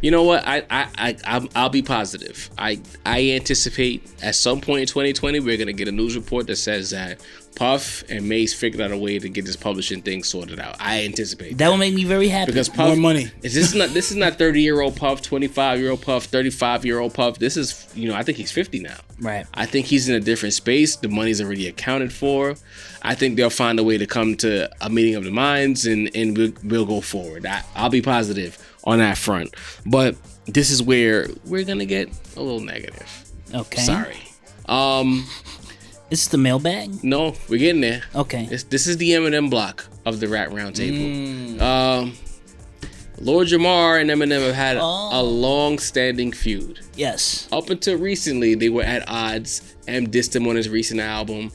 You know what? I'll be positive. I anticipate at some point in 2020 we're gonna get a news report that says that Puff and Mace figured out a way to get this publishing thing sorted out. I anticipate that will make me very happy. Because Puff, more money. This is not 30-year-old Puff, 25-year-old Puff, 35-year-old Puff. This is, you know, I think he's 50 now. Right. I think he's in a different space. The money's already accounted for. I think they'll find a way to come to a meeting of the minds, and we'll go forward. I'll be positive on that front. But this is where we're gonna get a little negative. Okay. Sorry. This is the mailbag? No, we're getting there. Okay. This is the Eminem block of the Rap Roundtable. Lord Jamar and Eminem have had a long-standing feud. Yes. Up until recently, they were at odds. M dissed him on his recent album.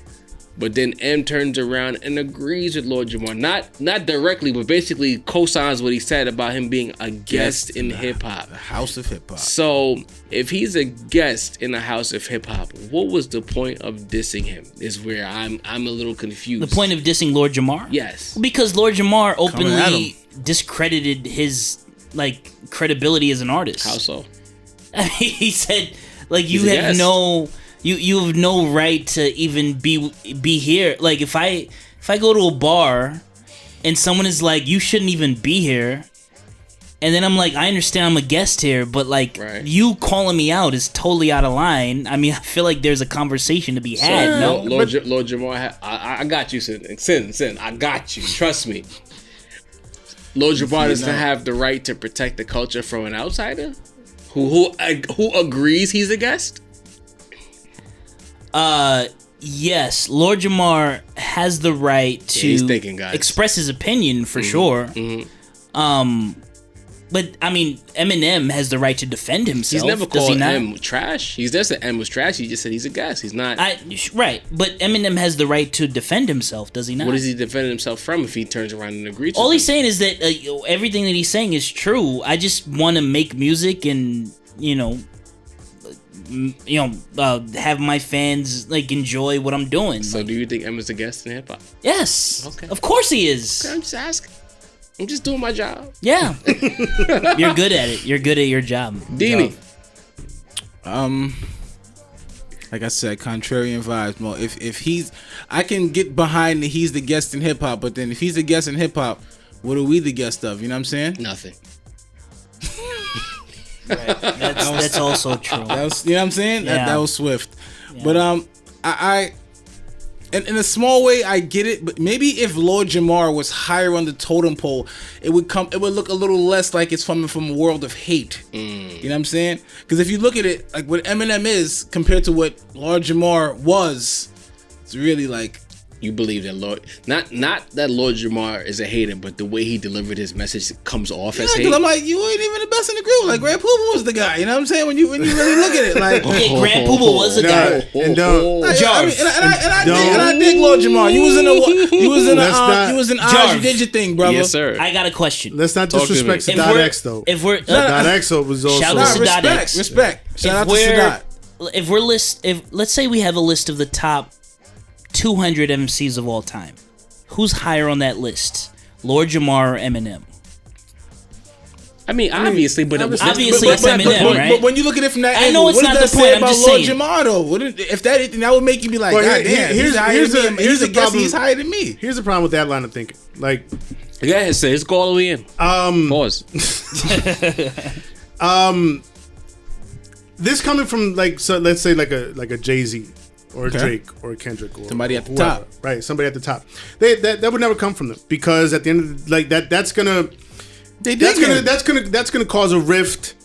But then M turns around and agrees with Lord Jamar. Not directly, but basically co-signs what he said about him being a guest in hip-hop. The House of Hip Hop. So, if he's a guest in the House of Hip Hop, what was the point of dissing him? Is where I'm a little confused. The point of dissing Lord Jamar? Yes. Because Lord Jamar openly discredited his credibility as an artist. How so? I mean, he said you have no right to even be here. Like if I go to a bar and someone is like, you shouldn't even be here, and then I'm like, I understand I'm a guest here, but you calling me out is totally out of line. I mean, I feel like there's a conversation to be had. No, Lord Jamar, I got you, Sin. I got you. Trust me. Lord Jamar doesn't have the right to protect the culture from an outsider who agrees he's a guest. Yes, Lord Jamar has the right to he's thinking, guys. express his opinion for sure. But I mean, Eminem has the right to defend himself. He's never does called he not? M trash. He's just said M was trash. He just said he's a guest. He's not. Right, but Eminem has the right to defend himself, does he not? What is he defending himself from if he turns around and agrees? All he's saying is that everything that he's saying is true. I just want to make music and have my fans like enjoy what I'm doing. So, do you think M is a guest in hip hop? Yes. Okay. Of course he is. Okay, I'm just asking. I'm just doing my job. Yeah. You're good at it. You're good at your job. Dini. Like I said, contrarian vibes. Well, if he's, I can get behind that he's the guest in hip hop, but then if he's the guest in hip hop, what are we the guest of? You know what I'm saying? Nothing. Right. That's also true. That was, you know what I'm saying? Yeah. That was swift. Yeah. But I in a small way I get it, but maybe if Lord Jamar was higher on the totem pole, it would look a little less like it's from a world of hate. You know what I'm saying? Because if you look at it, like what Eminem is compared to what Lord Jamar was, it's really like, you believe that Lord, not that Lord Jamar is a hater, but the way he delivered his message comes off as hate. I'm like, you ain't even the best in the group. Like Grand Poobah was the guy. You know what I'm saying? When you really look at it, like Grand Poobah was the guy. And I dig Lord Jamar. You was in Oz. You did your thing, brother. Yes, sir. I got a question. Let's not disrespect Sadat X though. If we're Sadat X was also shout out to Sadat X. Respect. Shout out to Sadat. If let's say we have a list of the top 200 MCs of all time, who's higher on that list, Lord Jamar or Eminem? I mean, obviously, but it's Eminem, right? But when you look at it from that I angle, know it's what not does the that say point. I'm about just Lord saying. Jamar though? If that would make you be like, Well, God damn, here's the problem. He's higher than me. Here's the problem with that line of thinking. Like, go ahead, say it's go all the way in. Pause. This coming from like, so let's say like a Jay-Z or a Drake or a Kendrick or somebody at the whoever, top, right? Somebody at the top. That would never come from them, because at the end of that's gonna cause a rift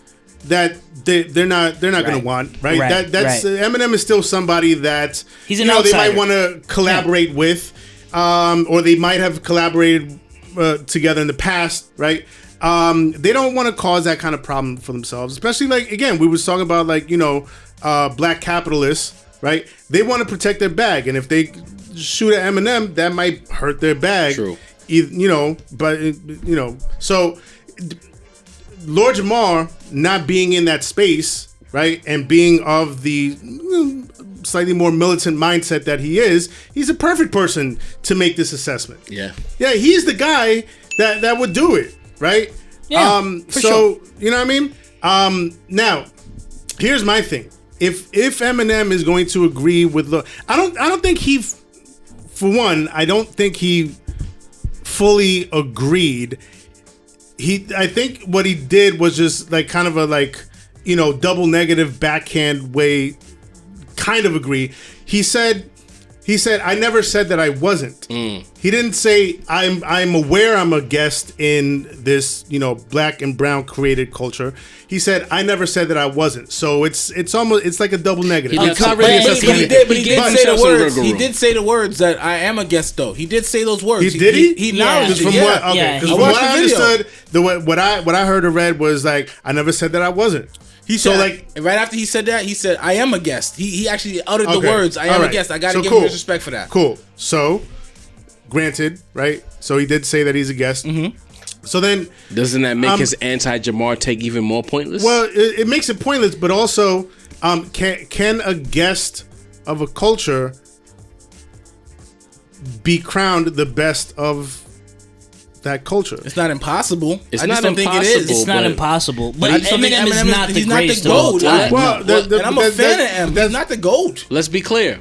that they're not gonna want, right? Eminem is still somebody that he's an they outsider. might want to collaborate with, or they might have collaborated together in the past, right? They don't want to cause that kind of problem for themselves, especially like, again, we was talking about like, black capitalists, right? They want to protect their bag, and if they shoot at Eminem, that might hurt their bag. True. So Lord Jamar not being in that space, right, and being of the slightly more militant mindset that he is, he's a perfect person to make this assessment. Yeah, he's the guy that would do it, right? Yeah, for sure. You know what I mean? Now, here's my thing. If Eminem is going to agree with I don't think he, for one, I don't think he fully agreed. I think what he did was just like kind of a double negative backhand way, kind of agree. He said, I never said that I wasn't. He didn't say I'm aware I'm a guest in this, black and brown created culture. He said I never said that I wasn't. So it's like a double negative. He did say the words that I am a guest though. He did say those words. He did. He acknowledged it. Because from what I understood, what I heard or read was like, I never said that I wasn't. He said, right after he said that, he said, I am a guest. He actually uttered the words, I am a guest. I got to give him his respect for that. Cool. So, granted, right? So he did say that he's a guest. Mm-hmm. So then... Doesn't that make his anti-Jamar take even more pointless? Well, it makes it pointless, but also, can a guest of a culture be crowned the best of that culture? It's not impossible. I just don't think it is. It's not impossible. But Eminem is not the he's greatest not the GOAT. Well, and I'm a fan of him. He's not the GOAT. Let's be clear.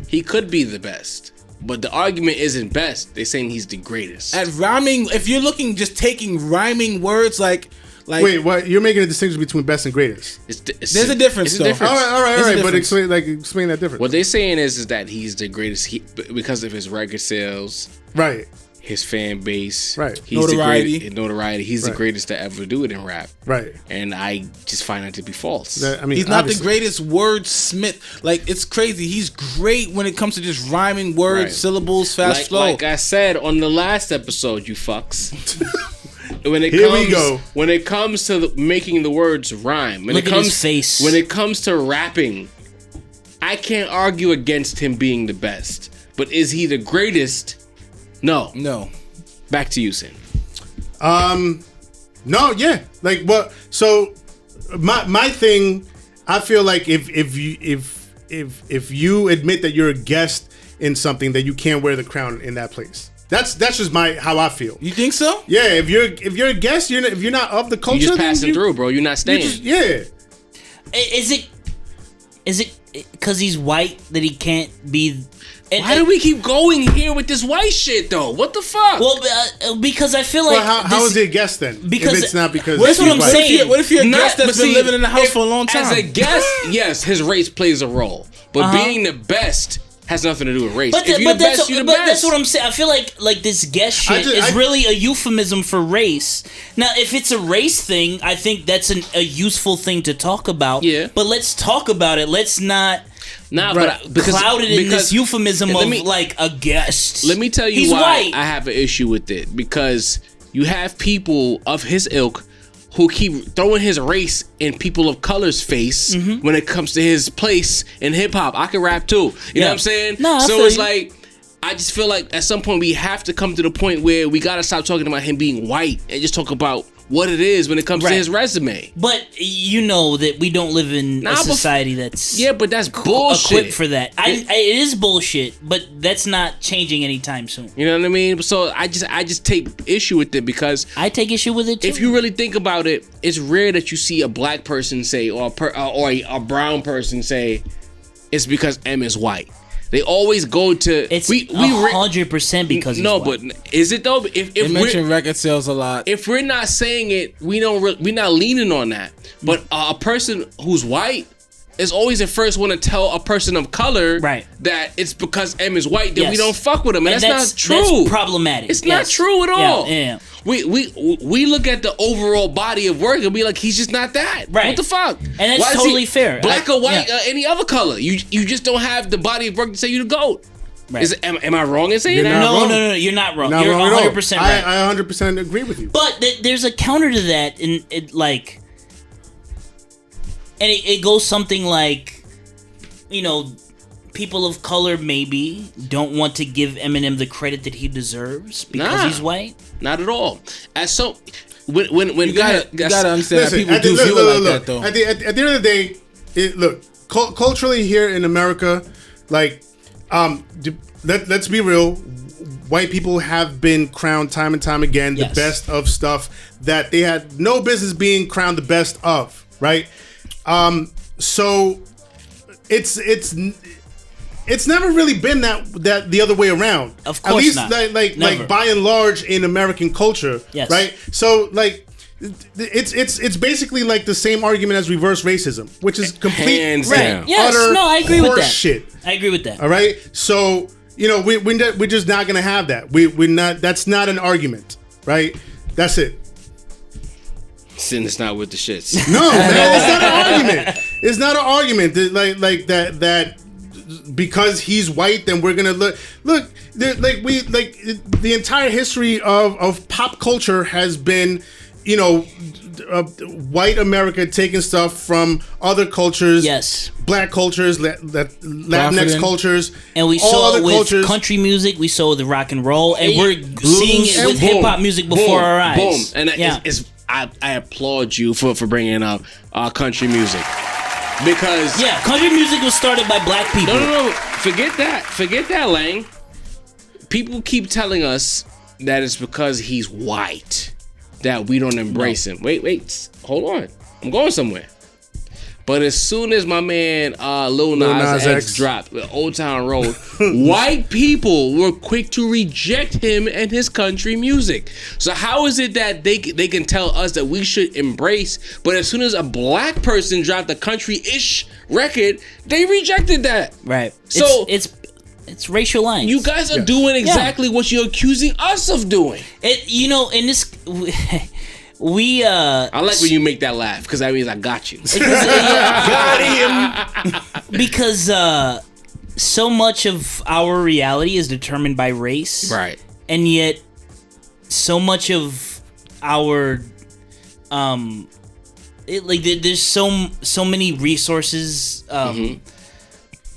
He could be the best. But the argument isn't best. They're saying he's the greatest. At rhyming, if you're looking just taking rhyming words like wait, what? You're making a distinction between best and greatest. There's a difference, though. All right. But explain that difference. What they're saying is that he's the greatest because of his record sales. Right. his fan base, right? He's notoriety. He's the greatest to ever do it in rap, right? And I just find that to be false. He's not the greatest wordsmith. Like, it's crazy. He's great when it comes to just rhyming words, syllables, fast flow. Like I said on the last episode, you fucks. When it comes to making the words rhyme, when it comes to rapping, I can't argue against him being the best. But is he the greatest? No. Back to you, Sin. No, yeah. Like, what? So my thing, I feel like if you admit that you're a guest in something, that you can't wear the crown in that place. That's just how I feel. You think so? Yeah. If you're a guest, if you're not of the culture, you're just passing through, bro. You're not staying. Yeah. Is it because he's white that he can't be? Why do we keep going here with this white shit though? What the fuck? Well, because I feel like how is he a guest then? Because if it's not because that's what I'm saying. What if you're a guest that's been living in the house for a long time? As a guest, yes, his race plays a role, but being the best has nothing to do with race. But that's what I'm saying. I feel like this guest shit is really a euphemism for race. Now, if it's a race thing, I think that's a useful thing to talk about. Yeah. But let's talk about it. Let's not. Because clouded in this euphemism of like a guest. Let me tell you why I have an issue with it. Because you have people of his ilk who keep throwing his race in people of color's face when it comes to his place in hip hop. I can rap too. You know what I'm saying? No, so it's like, I just feel like at some point we have to come to the point where we gotta stop talking about him being white and just talk about what it is when it comes to his resume. But you know that we don't live in a society that's but that's bullshit. Equipped for that. It is bullshit, but that's not changing anytime soon. You know what I mean? So I just take issue with it because I take issue with it too. If you really think about it, it's rare that you see a black person say or a brown person say it's because M is white. They always go to it's 100% because he's white. But is it though? If they mention record sales a lot. If we're not saying it, we're not leaning on that. But a person who's white is always the first one to tell a person of color that it's because M is white that we don't fuck with him, and that's not true. That's problematic. It's not true at all. Yeah. We look at the overall body of work and be like, he's just not that. Right. What the fuck? And that's totally fair. Black or white, any other color. You just don't have the body of work to say you're the GOAT. Right. Am I wrong in saying that? No, you're not wrong. You're 100% right. I 100% agree with you. But there's a counter to that, and it goes something like, people of color maybe don't want to give Eminem the credit that he deserves because he's white. Not at all. When you gotta understand that people do feel like that though. At the end of the day, culturally here in America, let's be real. White people have been crowned time and time again the best of stuff that they had no business being crowned the best of, right? So it's never really been that the other way around. Of course, at least like by and large in American culture, right? So it's basically like the same argument as reverse racism, which is complete right. Yes, I agree with that. Shit. I agree with that. All right, so we're just not gonna have that. We're not. That's not an argument, right? That's it. Sin is not with the shits. No, man, it's not an argument. It's not an argument that because he's white, then we're gonna look. The entire history of pop culture has been, white America taking stuff from other cultures, black cultures, Latinx cultures, and we saw it with country music. We saw the rock and roll, and we're seeing it with hip hop music before our eyes. Boom, and I applaud you for bringing up country music. Because country music was started by black people. No, forget that, Lang. People keep telling us that it's because he's white that we don't embrace him. Wait, hold on, I'm going somewhere. But as soon as my man Lil Nas X dropped Old Town Road, white people were quick to reject him and his country music. So how is it that they can tell us that we should embrace, but as soon as a black person dropped a country-ish record, they rejected that? Right. So it's It's racial lines. You guys are doing exactly what you're accusing us of doing. In this, we. I like when you make that laugh because that means I got you. Got him. Because so much of our reality is determined by race, right? And yet, so much of our there's so many resources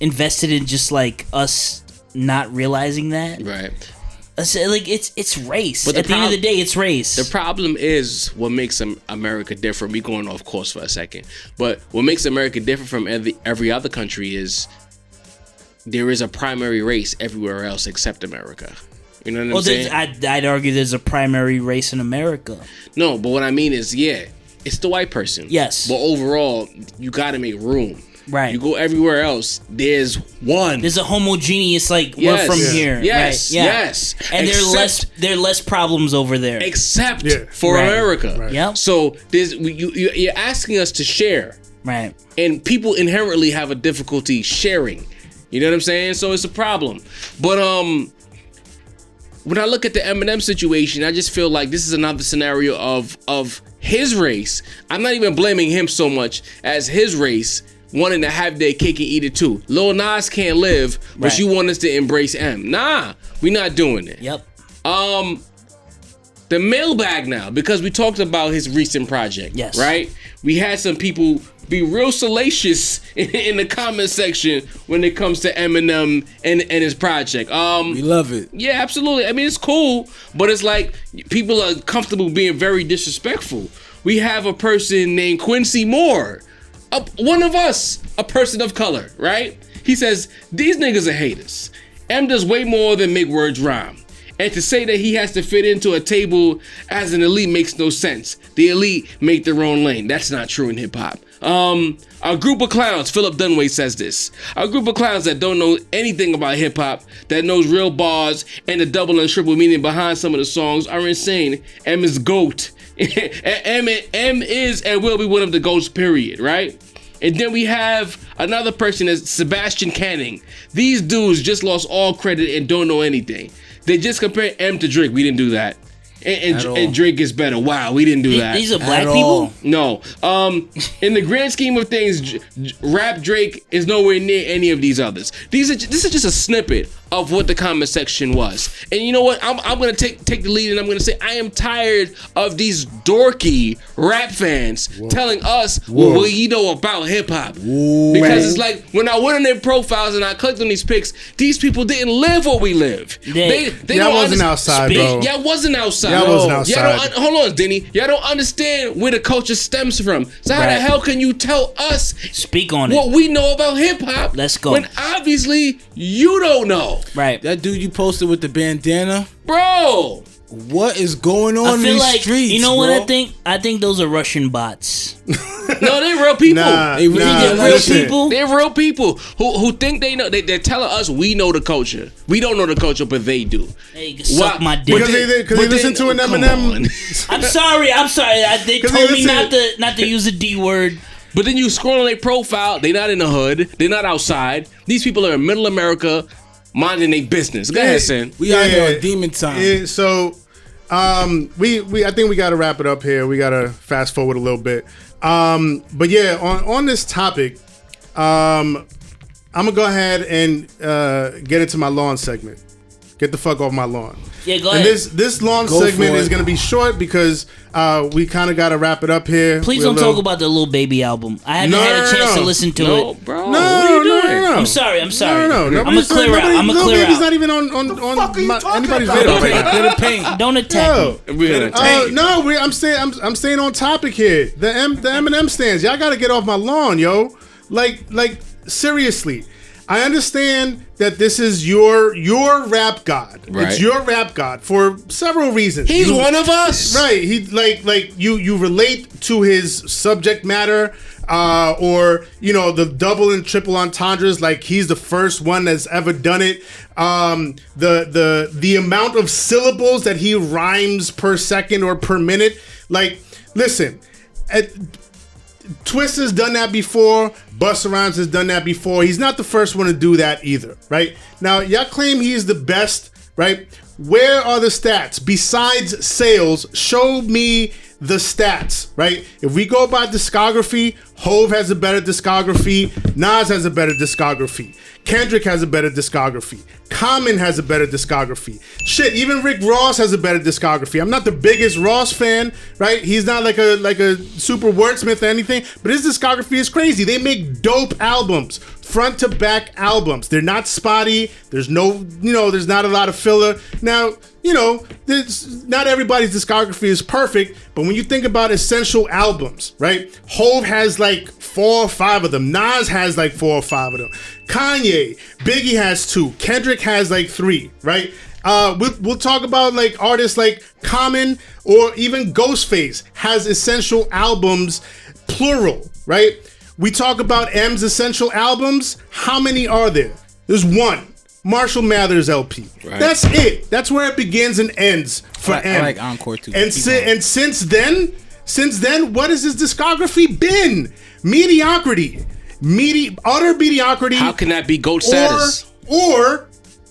invested in just like us not realizing that, right? So, like it's race. But at the end of the day, it's race. The problem is what makes America different. We going off course for a second, but what makes America different from every other country is there is a primary race everywhere else except America. You know what I'm saying? I'd argue there's a primary race in America. No, but what I mean is, it's the white person. Yes. But overall, you got to make room. Right. You go everywhere else, there's one. There's a homogeneous, like, we're from here. Yes, right? Yes. And there are less problems over there. Except for America. Right. Yep. So you're asking us to share. Right. And people inherently have a difficulty sharing. You know what I'm saying? So it's a problem. But when I look at the Eminem situation, I just feel like this is another scenario of his race. I'm not even blaming him so much as his race wanting to have their cake and eat it too. Lil Nas can't live, but you want us to embrace M. Nah, we not doing it. Yep. The mailbag now, because we talked about his recent project. Yes. Right? We had some people be real salacious in the comment section when it comes to Eminem and his project. We love it. Yeah, absolutely. I mean, it's cool, but it's like people are comfortable being very disrespectful. We have a person named Quincy Moore, one of us, a person of color, right? He says, these niggas are haters. M does way more than make words rhyme. And to say that he has to fit into a table as an elite makes no sense. The elite make their own lane. That's not true in hip hop. A group of clowns, Philip Dunway says this. A group of clowns that don't know anything about hip hop, that knows real bars and the double and triple meaning behind some of the songs are insane. M is GOAT. M is and will be one of the GOATs, period, right? And then we have another person as Sebastian Canning. These dudes just lost all credit and don't know anything. They just compared M to Drake. We didn't do that. And Drake is better. Wow, we didn't do that. These are black people? No. In the grand scheme of things, rap Drake is nowhere near any of these others. This is just a snippet of what the comment section was. And you know what? I'm going to take the lead and I'm going to say I am tired of these dorky rap fans telling us what you know about hip hop. Because it's like when I went on their profiles and I clicked on these pics, these people didn't live what we live. They wasn't outside, bro. Y'all wasn't outside. Y'all wasn't outside. Hold on, Denny. Y'all don't understand where the culture stems from. So how the hell can you tell us what we know about hip hop? Let's go. When obviously you don't know. Right. That dude you posted with the bandana, bro. What is going on in these streets? You know what I think? I think those are Russian bots. No, they're real people. They're real people. They're real people who think they know. They're telling us we know the culture. We don't know the culture, but they do. Hey, suck my dick. Because they listen to an Eminem. I'm sorry. They told me not to use the D word. But then you scroll on their profile. They're not in the hood. They're not outside. These people are in middle America, minding their business. Go ahead, Sin. We out here on demon time. Yeah, so, I think we got to wrap it up here. We got to fast forward a little bit. But yeah, on this topic, I'm gonna go ahead and get into my lawn segment. Get the fuck off my lawn. Yeah, go ahead. And this lawn segment is gonna be short because we kind of got to wrap it up here. Please don't talk about the Lil Baby album. I haven't had a chance to listen to it. Bro. No, what are you doing? no. I'm sorry. No. I'm gonna clear out. Lil Baby's not even on anybody's radar. Don't attack me. No, I'm staying on topic here. The Eminem stands. Y'all got to get off my lawn, yo. Like seriously. I understand that this is your rap god. Right. It's your rap god for several reasons. He's one of us. Right. He like you relate to his subject matter, or the double and triple entendres, like he's the first one that's ever done it. The amount of syllables that he rhymes per second or per minute. Like, listen, Twista's done that before. Busta Rhymes has done that before. He's not the first one to do that either, right? Now, y'all claim he's the best, right? Where are the stats? Besides sales, show me the stats, right? If we go by discography, Hove has a better discography. Nas has a better discography. Kendrick has a better discography. Common has a better discography. Shit, even Rick Ross has a better discography. I'm not the biggest Ross fan, right? He's not like a super wordsmith or anything, but his discography is crazy. They make dope albums, front to back albums. They're not spotty. There's no, there's not a lot of filler. Now, not everybody's discography is perfect, but when you think about essential albums, right? Hove has like 4 or 5 of them. Nas has like 4 or 5 of them. Kanye, Biggie has 2. Kendrick has like 3, right? We'll talk about like artists like Common or even Ghostface has essential albums, plural, right? We talk about M's essential albums. How many are there? There's 1. Marshall Mathers LP. Right. That's it. That's where it begins and ends for M. I like Encore too. And since then, what has his discography been? Mediocrity. Utter mediocrity. How can that be GOAT status? Or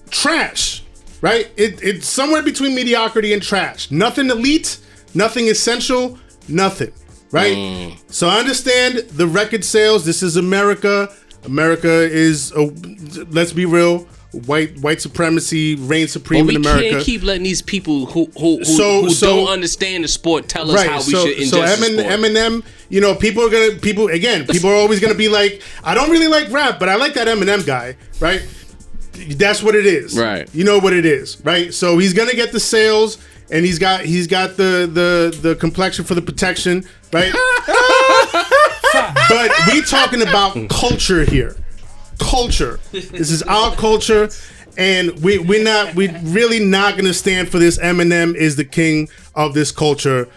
trash, right? It's somewhere between mediocrity and trash. Nothing elite, nothing essential, nothing, right? So I understand the record sales. This is America. America is, let's be real, white supremacy reigns supreme in America. We can't keep letting these people who don't understand the sport tell us how we should ingest the sport. Eminem, people are always gonna be like, I don't really like rap, but I like that Eminem guy, right? That's what it is. Right. You know what it is, right? So he's gonna get the sales, and he's got the complexion for the protection, right? But we talking about culture here. Culture. This is our culture, and we're really not gonna stand for this Eminem is the king of this culture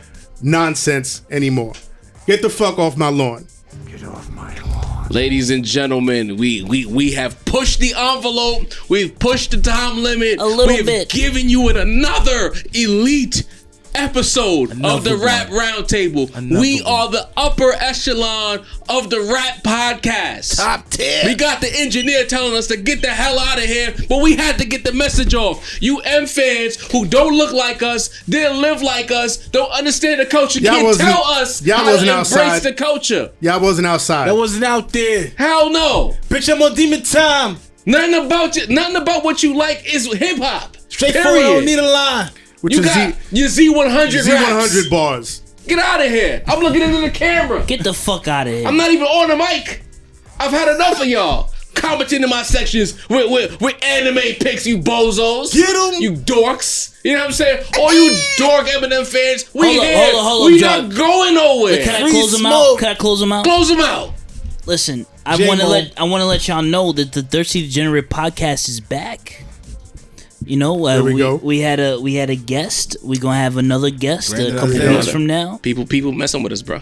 nonsense anymore. Get the fuck off my lawn. Get off my lawn. Ladies and gentlemen, we have pushed the envelope. We've pushed the time limit. A little We've bit. given you another elite episode of the Rap Roundtable. We are the upper echelon of the rap podcast. Top 10. We got the engineer telling us to get the hell out of here, but we had to get the message off. You M fans who don't look like us, didn't live like us, don't understand the culture, can't tell us how to embrace the culture. Y'all wasn't outside. That wasn't out there. Hell no. Bitch, I'm on demon time. Nothing about what you like is hip hop. Straightforward, I don't need a line. You got your Z100 Z100 bars. Get out of here. I'm looking into the camera. Get the fuck out of here. I'm not even on the mic. I've had enough of y'all commenting in my sections with anime pics, you bozos. Get 'em. You dorks. You know what I'm saying? All you dork Eminem fans, we hold we up, not going nowhere. Can I close them out? Close them out. Listen, I want to let y'all know that the Thirsty Degenerate podcast is back. You know, there we go. We had a guest. We're gonna have another guest a couple weeks from now. People messing with us, bro.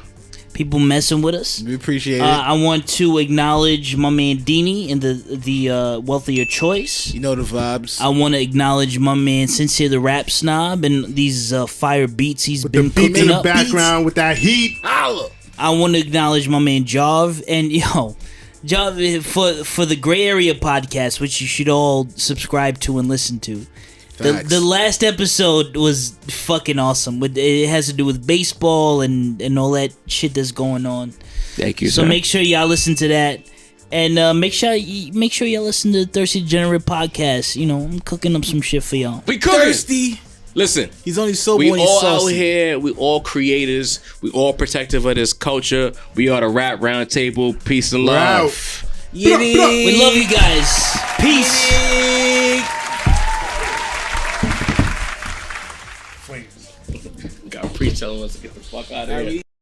People messing with us. We appreciate it. I want to acknowledge my man Deanie and the Wealthier Choice. You know the vibes. I want to acknowledge my man Sincere the Rap Snob and these fire beats he's been cooking in the up. background with that heat. I want to acknowledge my man Jav and Jav for the Gray Area podcast, which you should all subscribe to and listen to. The last episode was fucking awesome. It has to do with baseball and all that shit that's going on. Thank you. So make sure y'all listen to that, and make sure y'all listen to the Thirsty Degenerate podcast. You know, I'm cooking up some shit for y'all. We cooking. Thirsty. Listen, he's only sober we when he's all saucy. out here. We all creators. We all protective of this culture. We are the Rap Roundtable. Peace and love. We love you guys. Peace. Got pre telling us to get the fuck out of here.